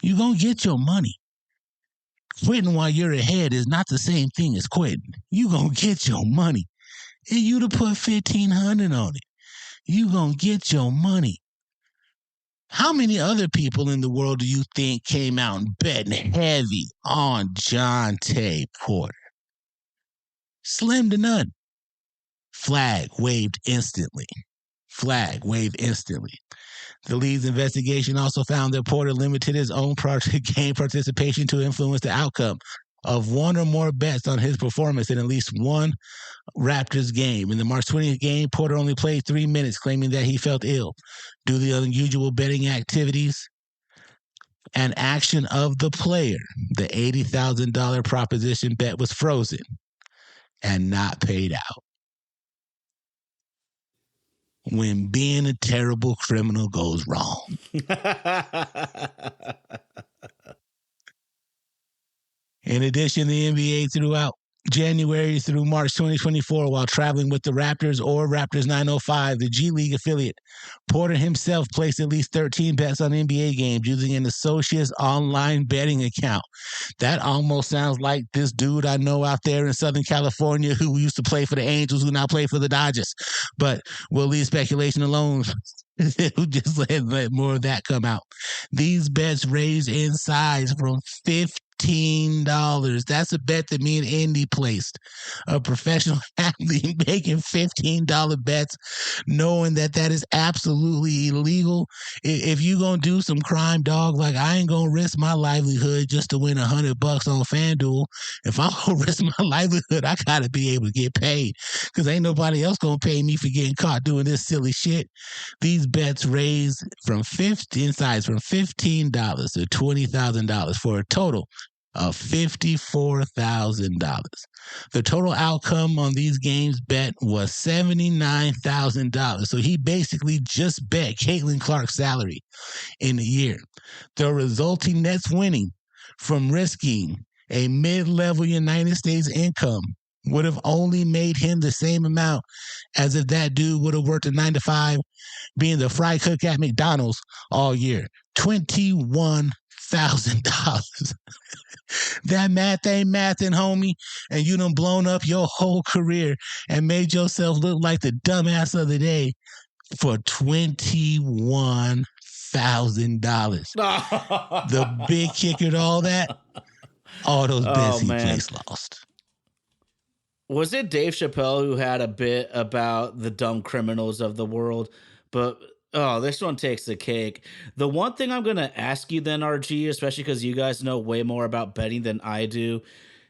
you're going to get your money. Quitting while you're ahead is not the same thing as quitting. You're going to get your money. And you'd have put $1,500 on it. You're going to get your money. How many other people in the world do you think came out and betting heavy on Jonte Porter? Slim to none. Flag waved instantly. Flag waved instantly. The league's investigation also found that Porter limited his own game participation to influence the outcome of one or more bets on his performance in at least one Raptors game. In the March 20th game, Porter only played 3 minutes, claiming that he felt ill. Due to the unusual betting activities and action of the player, the $80,000 proposition bet was frozen and not paid out. When being a terrible criminal goes wrong. In addition, the NBA throughout January through March 2024, while traveling with the Raptors or Raptors 905, the G League affiliate, Porter himself placed at least 13 bets on NBA games using an associate's online betting account. That almost sounds like this dude I know out there in Southern California who used to play for the Angels, who now play for the Dodgers. But we'll leave speculation alone. Just let more of that come out. These bets range in size from $15. That's a bet that me and Andy placed. A professional athlete making $15 bets, knowing that that is absolutely illegal. If you gonna do some crime, dog, like I ain't gonna risk my livelihood just to win $100 on FanDuel. If I'm gonna risk my livelihood, I gotta be able to get paid, because ain't nobody else gonna pay me for getting caught doing this silly shit. These bets raise from $15 to $20,000 for a total of $54,000. The total outcome on these games bet was $79,000. So he basically just bet Caitlin Clark's salary in a year. The resulting nets winning from risking a mid-level United States income would have only made him the same amount as if that dude would have worked a 9-to-5 being the fry cook at McDonald's all year. $21,000. That math ain't mathing, homie, and you done blown up your whole career and made yourself look like the dumbass of the day for $21,000. The big kicker to all that, all those bets he placed lost. Was it Dave Chappelle who had a bit about the dumb criminals of the world? But this one takes the cake. The one thing I'm going to ask you then, RG, especially because you guys know way more about betting than I do,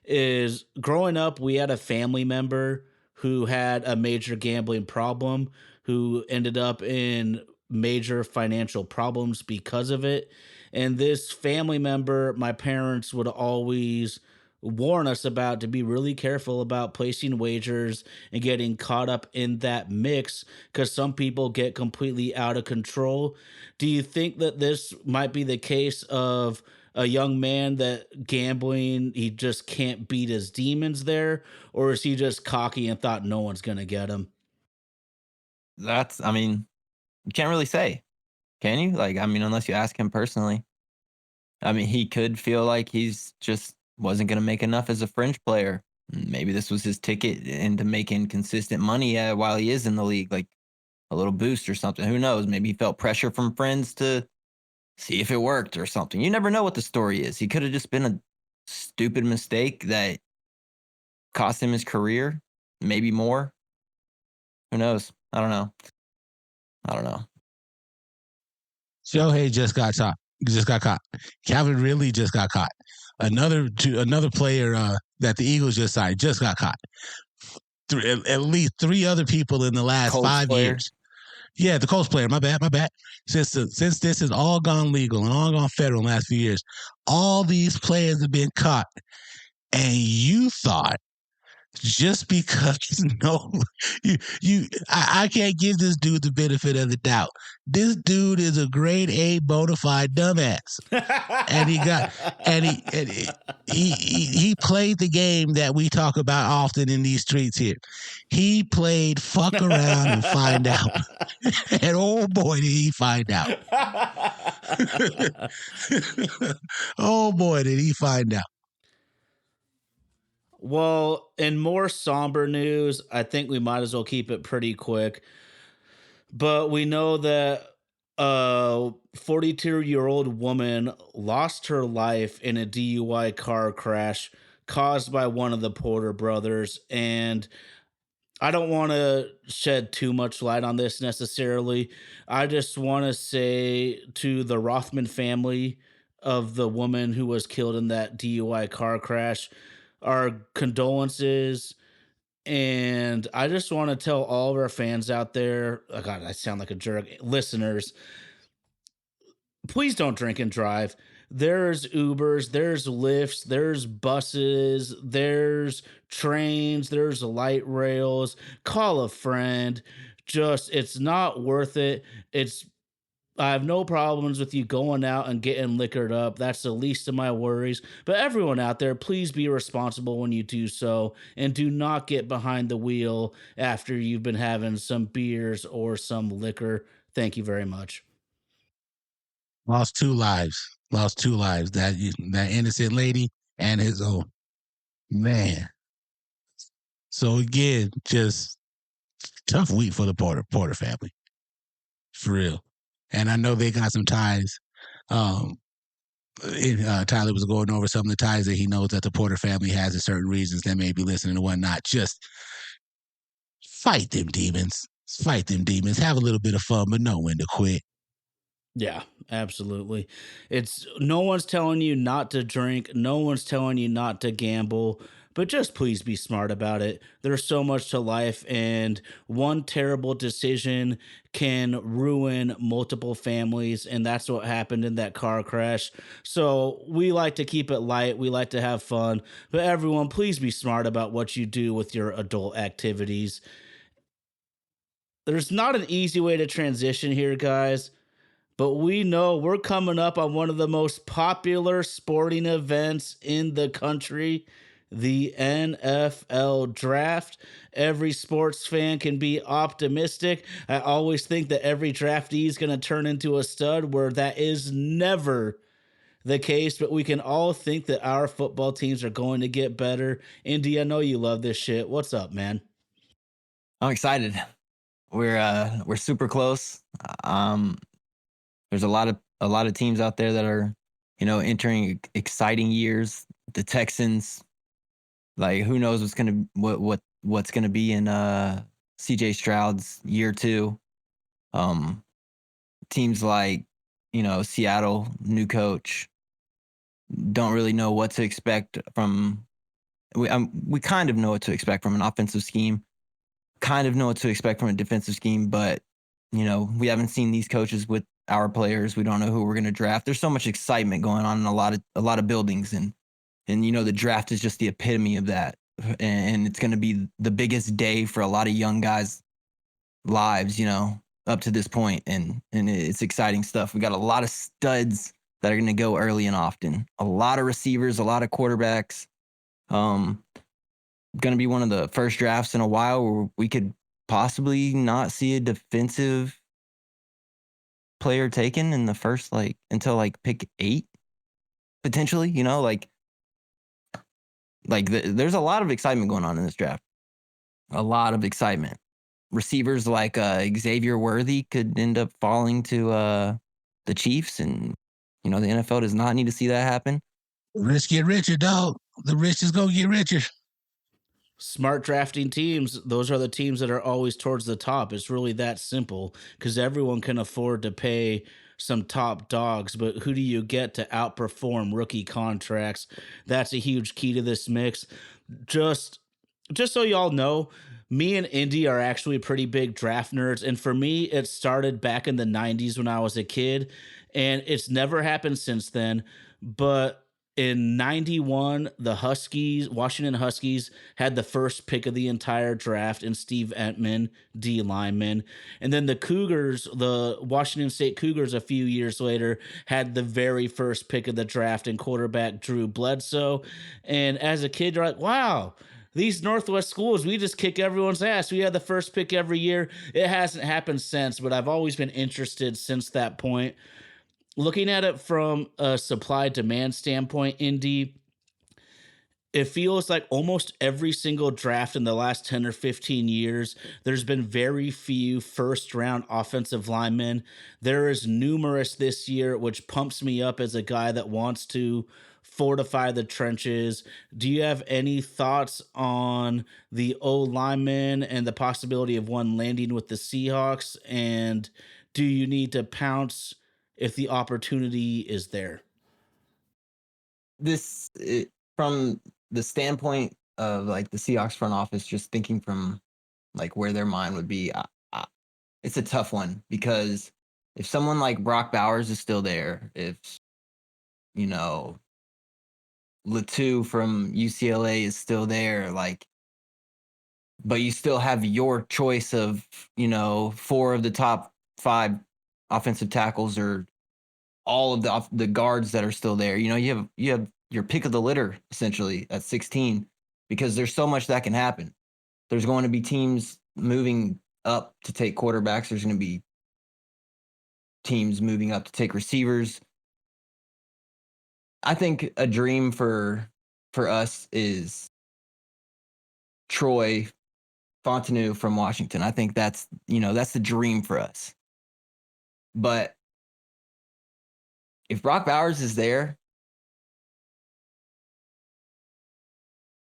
is growing up, we had a family member who had a major gambling problem, who ended up in major financial problems because of it. And this family member, my parents would always warn us about, to be really careful about placing wagers and getting caught up in that mix, because some people get completely out of control. Do you think that this might be the case of a young man that gambling, he just can't beat his demons there? Or is he just cocky and thought no one's going to get him? You can't really say, can you? Unless you ask him personally. He could feel like he's just wasn't going to make enough as a fringe player. Maybe this was his ticket into making consistent money while he is in the league, like a little boost or something. Who knows? Maybe he felt pressure from friends to see if it worked or something. You never know what the story is. He could have just been a stupid mistake that cost him his career, maybe more. Who knows? I don't know. Shohei just got caught. Calvin Ridley just got caught. Another player that the Eagles just signed just got caught. At least 3 other people in the last Colts 5 years. Yeah, the Colts player. My bad. Since this has all gone legal and all gone federal in the last few years, all these players have been caught. And you thought just because I can't give this dude the benefit of the doubt. This dude is a grade A bona fide dumbass. And he played the game that we talk about often in these streets here. He played fuck around and find out. And oh boy, did he find out. Oh boy, did he find out. Well, in more somber news, I think we might as well keep it pretty quick. But we know that a 42-year-old woman lost her life in a DUI car crash caused by one of the Porter brothers. And I don't want to shed too much light on this necessarily. I just want to say to the Rothman family of the woman who was killed in that DUI car crash, our condolences. And I just want to tell all of our fans out there, oh God, I sound like a jerk, listeners, please don't drink and drive. There's Ubers, there's Lyfts, there's buses, there's trains, there's light rails. Call a friend. Just, it's not worth it. I have no problems with you going out and getting liquored up. That's the least of my worries. But everyone out there, please be responsible when you do so, and do not get behind the wheel after you've been having some beers or some liquor. Thank you very much. Lost two lives. That innocent lady and his own man. So again, just tough week for the Porter family, for real. And I know they got some ties. Tyler was going over some of the ties that he knows that the Porter family has, and certain reasons that may be listening and whatnot. Just fight them demons. Fight them demons. Have a little bit of fun, but know when to quit. Yeah, absolutely. It's no one's telling you not to drink, no one's telling you not to gamble, but just please be smart about it. There's so much to life, and one terrible decision can ruin multiple families, and that's what happened in that car crash. So we like to keep it light, we like to have fun, but everyone, please be smart about what you do with your adult activities. There's not an easy way to transition here, guys. But we know we're coming up on one of the most popular sporting events in the country, the NFL draft. Every sports fan can be optimistic. I always think that every draftee is going to turn into a stud, where that is never the case, but we can all think that our football teams are going to get better. Indy, I know you love this shit. What's up, man? I'm excited. We're super close. There's a lot of teams out there that are, entering exciting years. The Texans, like, who knows what's gonna be in CJ Stroud's year 2. Teams like, Seattle, new coach, don't really know what to expect from. We kind of know what to expect from an offensive scheme, kind of know what to expect from a defensive scheme, but we haven't seen these coaches with our players. We don't know who we're going to draft. There's so much excitement going on in a lot of buildings, and the draft is just the epitome of that. And it's going to be the biggest day for a lot of young guys' lives, up to this point, and it's exciting stuff. We got a lot of studs that are going to go early and often. A lot of receivers, a lot of quarterbacks. Going to be one of the first drafts in a while where we could possibly not see a defensive player taken in the first, until pick 8, potentially. There's a lot of excitement going on in this draft. A lot of excitement. Receivers like Xavier Worthy could end up falling to the Chiefs, and the NFL does not need to see that happen. Rich get richer, dog. The rich is gonna get richer. Smart drafting teams, those are the teams that are always towards the top. It's really that simple, because everyone can afford to pay some top dogs, but who do you get to outperform rookie contracts? That's a huge key to this mix. Just so y'all know, me and Indy are actually pretty big draft nerds, and for me, it started back in the 90s when I was a kid, and it's never happened since then. But In 91, the Washington Huskies, had the first pick of the entire draft in Steve Entman, D lineman. And then the Washington State Cougars, a few years later, had the very first pick of the draft in quarterback Drew Bledsoe. And as a kid, you're like, wow, these Northwest schools, we just kick everyone's ass. We had the first pick every year. It hasn't happened since, but I've always been interested since that point. Looking at it from a supply demand standpoint, Indy, it feels like almost every single draft in the last 10 or 15 years, there's been very few first round offensive linemen. There is numerous this year, which pumps me up as a guy that wants to fortify the trenches. Do you have any thoughts on the O lineman and the possibility of one landing with the Seahawks? And do you need to pounce if the opportunity is there? From the standpoint of like the Seahawks front office, just thinking from like where their mind would be, it's a tough one, because if someone like Brock Bowers is still there, if Latu from UCLA is still there, like, but you still have your choice of 4 of the top 5 offensive tackles, or all of the guards that are still there. You have your pick of the litter essentially at 16, because there's so much that can happen. There's going to be teams moving up to take quarterbacks. There's going to be teams moving up to take receivers. I think a dream for us is Troy Fontenot from Washington. I think that's the dream for us. But if Brock Bowers is there,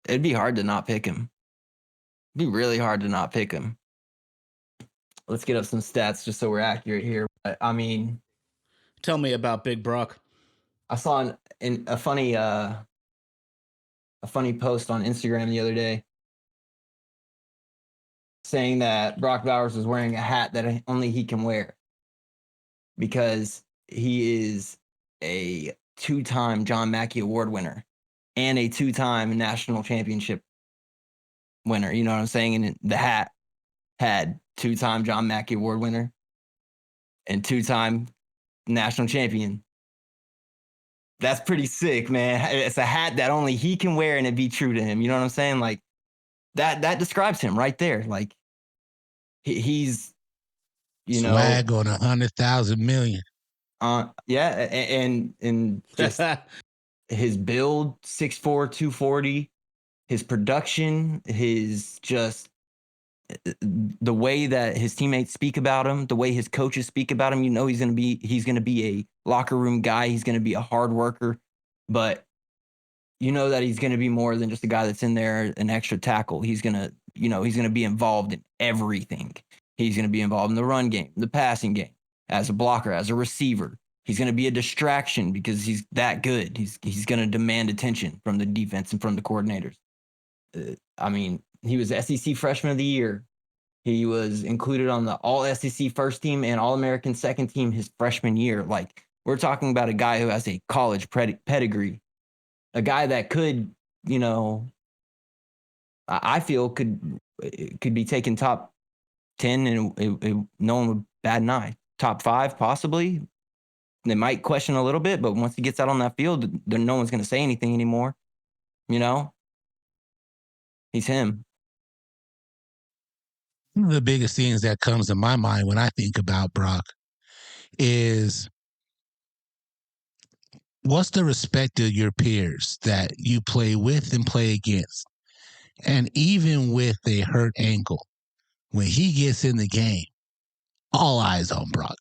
it'd be hard to not pick him. It'd be really hard to not pick him. Let's get up some stats just so we're accurate here. But, I mean, tell me about Big Brock. I saw a funny post on Instagram the other day saying that Brock Bowers was wearing a hat that only he can wear, because he is a 2-time John Mackey Award winner and a 2-time national championship winner. You know what I'm saying? And the hat had 2-time John Mackey Award winner and 2-time national champion. That's pretty sick, man. It's a hat that only he can wear and it be true to him. You know what I'm saying? Like, that describes him right there. Like, he's, swag on 100,000 million. Yeah, and just his build, 6'4", 240, his production, his just the way that his teammates speak about him, the way his coaches speak about him. He's gonna be a locker room guy. He's gonna be a hard worker, but that he's gonna be more than just a guy that's in there, an extra tackle. He's gonna be involved in everything. He's gonna be involved in the run game, the passing game, as a blocker, as a receiver. He's going to be a distraction because he's that good. He's going to demand attention from the defense and from the coordinators. He was SEC Freshman of the Year. He was included on the All-SEC first team and All-American second team his freshman year. Like, we're talking about a guy who has a college pedigree, a guy that could, I feel could be taken top 10 and no one would bat an eye. Top 5, possibly. They might question a little bit, but once he gets out on that field, no one's going to say anything anymore. He's him. One of the biggest things that comes to my mind when I think about Brock is, what's the respect of your peers that you play with and play against? And even with a hurt ankle, when he gets in the game, all eyes on Brock.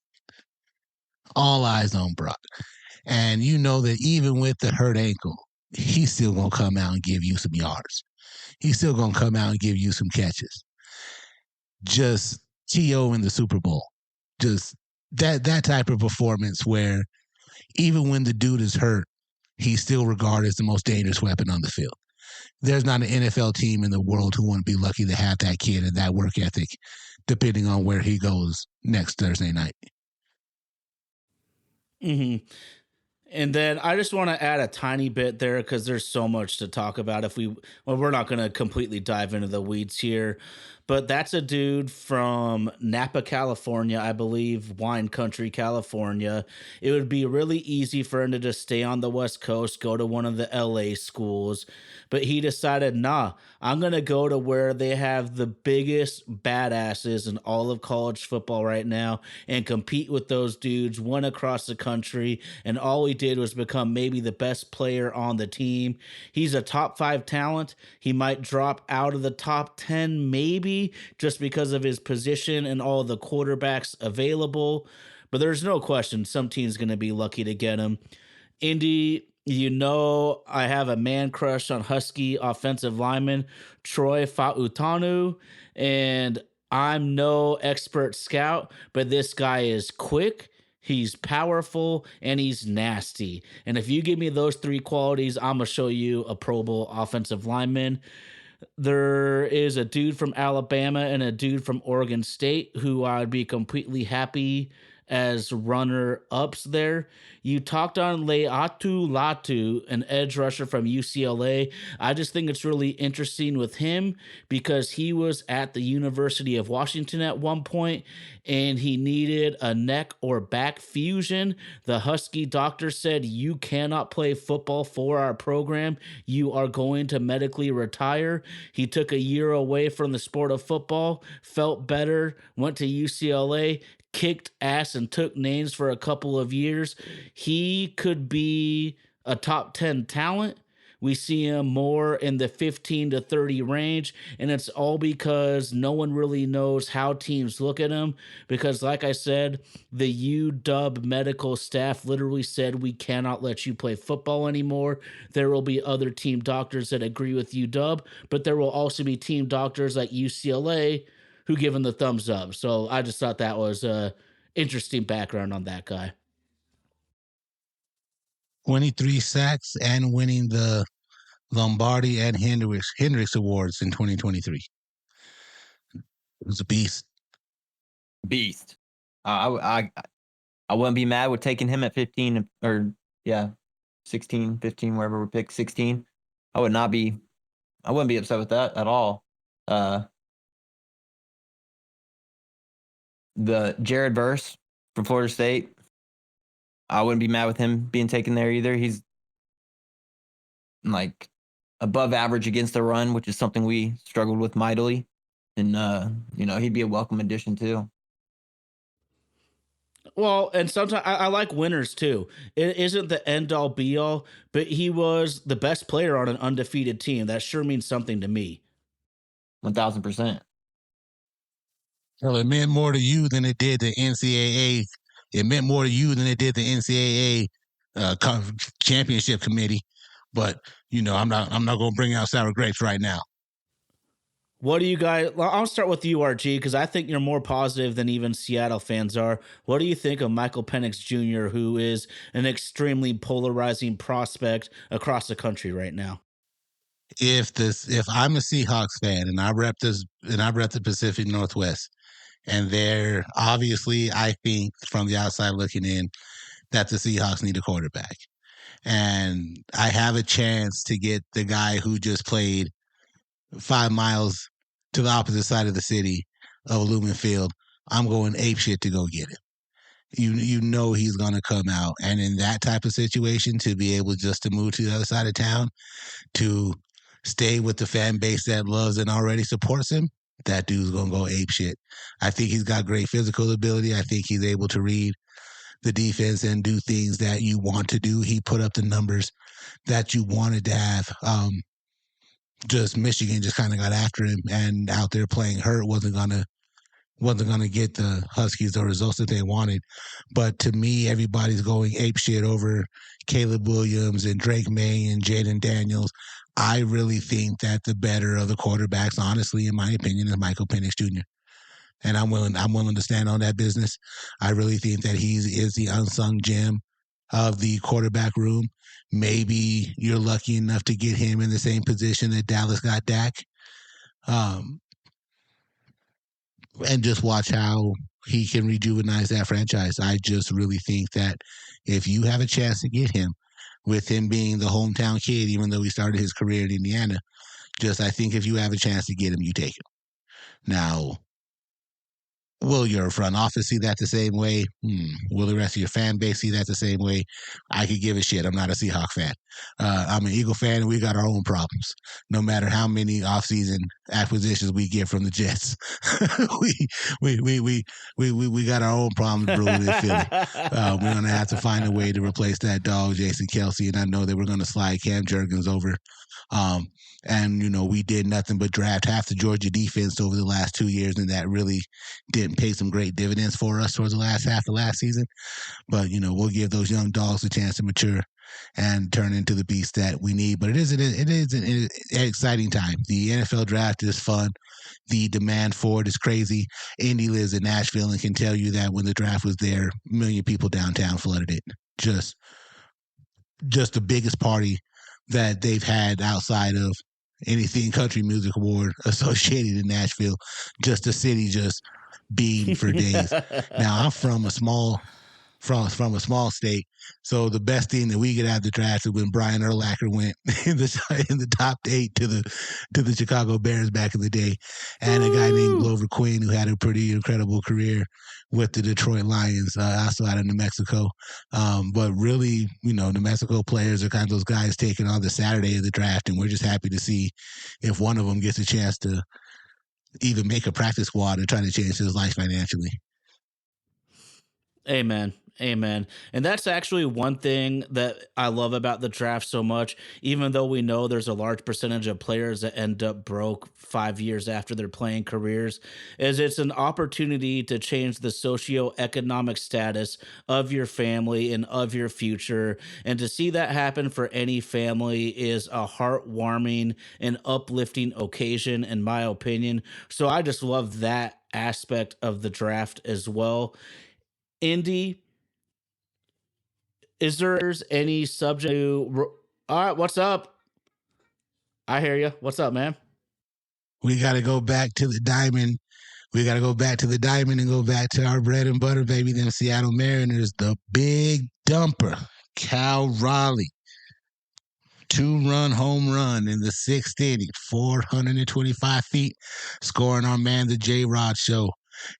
All eyes on Brock. And you know that even with the hurt ankle, he's still going to come out and give you some yards. He's still going to come out and give you some catches. Just T.O. in the Super Bowl. Just that type of performance where even when the dude is hurt, he's still regarded as the most dangerous weapon on the field. There's not an NFL team in the world who wouldn't be lucky to have that kid and that work ethic, depending on where he goes next Thursday night. Mm-hmm. And then I just want to add a tiny bit there because there's so much to talk about. Well, we're not going to completely dive into the weeds here, but that's a dude from Napa, California, I believe, wine country, California. It would be really easy for him to just stay on the West Coast, go to one of the LA schools, but he decided, nah, I'm going to go to where they have the biggest badasses in all of college football right now and compete with those dudes, win across the country. And all he did was become maybe the best player on the team. He's a top 5 talent. He might drop out of the top 10, maybe just because of his position and all the quarterbacks available. But there's no question some team's going to be lucky to get him. Indy, I have a man crush on Husky offensive lineman Troy Fautanu, and I'm no expert scout, but this guy is quick, he's powerful, and he's nasty. And if you give me those 3 qualities, I'm going to show you a Pro Bowl offensive lineman. There is a dude from Alabama and a dude from Oregon State who I'd be completely happy as runner ups there. You talked on Leatu Latu, an edge rusher from UCLA. I just think it's really interesting with him because he was at the University of Washington at one point and he needed a neck or back fusion. The Husky doctor said, "You cannot play football for our program. You are going to medically retire." He took a year away from the sport of football, felt better, went to UCLA, kicked ass and took names for a couple of years. He could be a top 10 talent. We see him more in the 15 to 30 range, and it's all because no one really knows how teams look at him. Because, like I said, the UW medical staff literally said, "We cannot let you play football anymore." There will be other team doctors that agree with UW, but there will also be team doctors like UCLA who give him the thumbs up. So I just thought that was a interesting background on that guy. 23 sacks and winning the Lombardi and Hendricks Awards in 2023. It was a beast. Beast. I wouldn't be mad with taking him at 15 or 16, 15, wherever we pick 16. I wouldn't be upset with that at all. The Jared Verse from Florida State, I wouldn't be mad with him being taken there either. He's like above average against the run, which is something we struggled with mightily. And, he'd be a welcome addition too. Well, and sometimes I like winners too. It isn't the end all be all, but he was the best player on an undefeated team. That sure means something to me. 1,000%. Well, it meant more to you than it did the NCAA. It meant more to you than it did the NCAA championship committee. But I'm not going to bring out sour grapes right now. What do you guys? I'll start with you, RG, because I think you're more positive than even Seattle fans are. What do you think of Michael Penix Jr., who is an extremely polarizing prospect across the country right now? If I'm a Seahawks fan and I rep the Pacific Northwest, and they're obviously, I think from the outside looking in, that the Seahawks need a quarterback. And I have a chance to get the guy who just played 5 miles to the opposite side of the city of Lumen Field. I'm going apeshit to go get him. He's going to come out. And in that type of situation, to be able just to move to the other side of town, to stay with the fan base that loves and already supports him, that dude's going to go apeshit. I think he's got great physical ability. I think he's able to read the defense and do things that you want to do. He put up the numbers that you wanted to have. Just Michigan just kind of got after him, and out there playing hurt wasn't gonna get the Huskies the results that they wanted. But to me, everybody's going apeshit over Caleb Williams and Drake May and Jaden Daniels. I really think that the better of the quarterbacks, honestly, in my opinion, is Michael Penix Jr. And I'm willing to stand on that business. I really think that he is the unsung gem of the quarterback room. Maybe you're lucky enough to get him in the same position that Dallas got Dak. And just watch how he can rejuvenize that franchise. I just really think that if you have a chance to get him, with him being the hometown kid, even though he started his career in Indiana, I think if you have a chance to get him, you take him. Now, will your front office see that the same way? Will the rest of your fan base see that the same way? I could give a shit. I'm not a Seahawk fan. I'm an Eagle fan, and we got our own problems. No matter how many offseason acquisitions we get from the Jets, we got our own problems brewing in Philly. We're gonna have to find a way to replace that dog, Jason Kelsey, and I know that we're gonna slide Cam Jurgens over. And, we did nothing but draft half the Georgia defense over the last 2 years, and that really didn't pay some great dividends for us towards the last half of last season. But, we'll give those young dogs a chance to mature and turn into the beast that we need. But it is an exciting time. The NFL draft is fun. The demand for it is crazy. Indy lives in Nashville and can tell you that when the draft was there, 1 million people downtown flooded it. Just the biggest party that they've had outside of anything country music award associated in Nashville. Just the city just beamed for days. Now, I'm from a small state, so the best thing that we get out of the draft is when Brian Urlacher went in the top 8 to the Chicago Bears back in the day, and a guy named Glover Queen who had a pretty incredible career with the Detroit Lions, also out of New Mexico. But really, New Mexico players are kind of those guys taking on the Saturday of the draft, and we're just happy to see if one of them gets a chance to either make a practice squad or try to change his life financially. Amen. And that's actually one thing that I love about the draft so much, even though we know there's a large percentage of players that end up broke 5 years after their playing careers, is it's an opportunity to change the socioeconomic status of your family and of your future. And to see that happen for any family is a heartwarming and uplifting occasion, in my opinion. So I just love that aspect of the draft as well. Indy, is there any subject to... All right, what's up? I hear you. What's up, man? We got to go back to the diamond. We got to go back to the diamond and go back to our bread and butter, baby, them Seattle Mariners, the big dumper, Cal Raleigh. 2-run home run in the 6th inning, 425 feet, scoring our man, the J-Rod Show.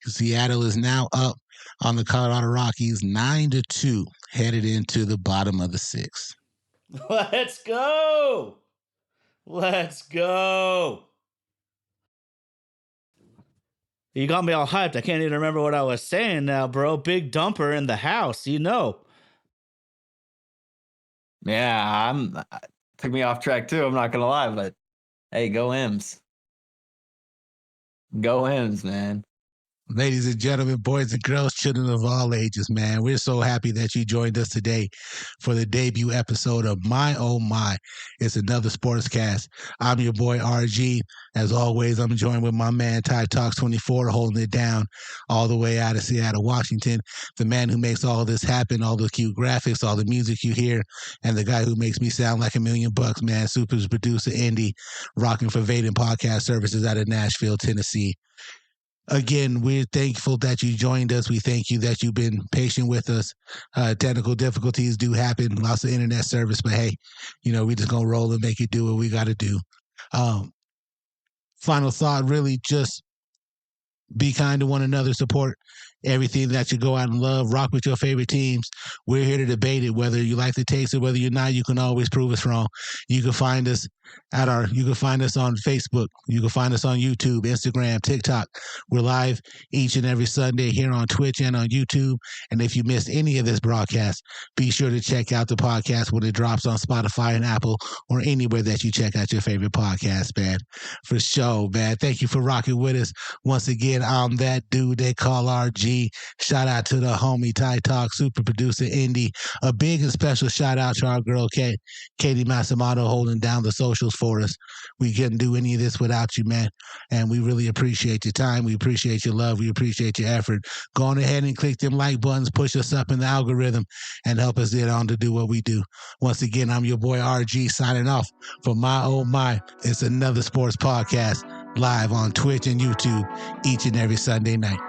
Seattle is now up on the Colorado Rockies 9-2, headed into the bottom of the 6th. Let's go. You got me all hyped. I can't even remember what I was saying now, bro. Big dumper in the house, Yeah, took me off track too. I'm not gonna lie, but hey, go M's. Go M's, man. Ladies and gentlemen, boys and girls, children of all ages, man, we're so happy that you joined us today for the debut episode of My Oh My. It's another sportscast. I'm your boy RG. As always, I'm joined with my man Ty Talks 24, holding it down all the way out of Seattle, Washington. The man who makes all this happen, all the cute graphics, all the music you hear, and the guy who makes me sound like $1 million, man, super producer Indy, rocking for Vaden Podcast Services out of Nashville, Tennessee. Again, we're thankful that you joined us. We thank you that you've been patient with us. Technical difficulties do happen, lots of internet service, but hey, we just gonna roll and make it do what we got to do. Final thought, really just be kind to one another, support everything that you go out and love, rock with your favorite teams. We're here to debate it, whether you like the takes or whether you're not. You can always prove us wrong. You can find us on Facebook. You can find us on YouTube, Instagram, TikTok. We're live each and every Sunday here on Twitch and on YouTube. And if you missed any of this broadcast, be sure to check out the podcast when it drops on Spotify and Apple or anywhere that you check out your favorite podcast, man. For sure, man. Thank you for rocking with us. Once again, I'm that dude they call RG. Shout out to the homie Ty Talk, super producer Indy. A big and special shout out to our girl Katie Massimano holding down the socials for us. We couldn't do any of this without you, man. And we really appreciate your time. We appreciate your love. We appreciate your effort. Go on ahead and click them like buttons, push us up in the algorithm, and help us get on to do what we do. Once again, I'm your boy RG signing off for My Oh My. It's another sports podcast live on Twitch and YouTube each and every Sunday night.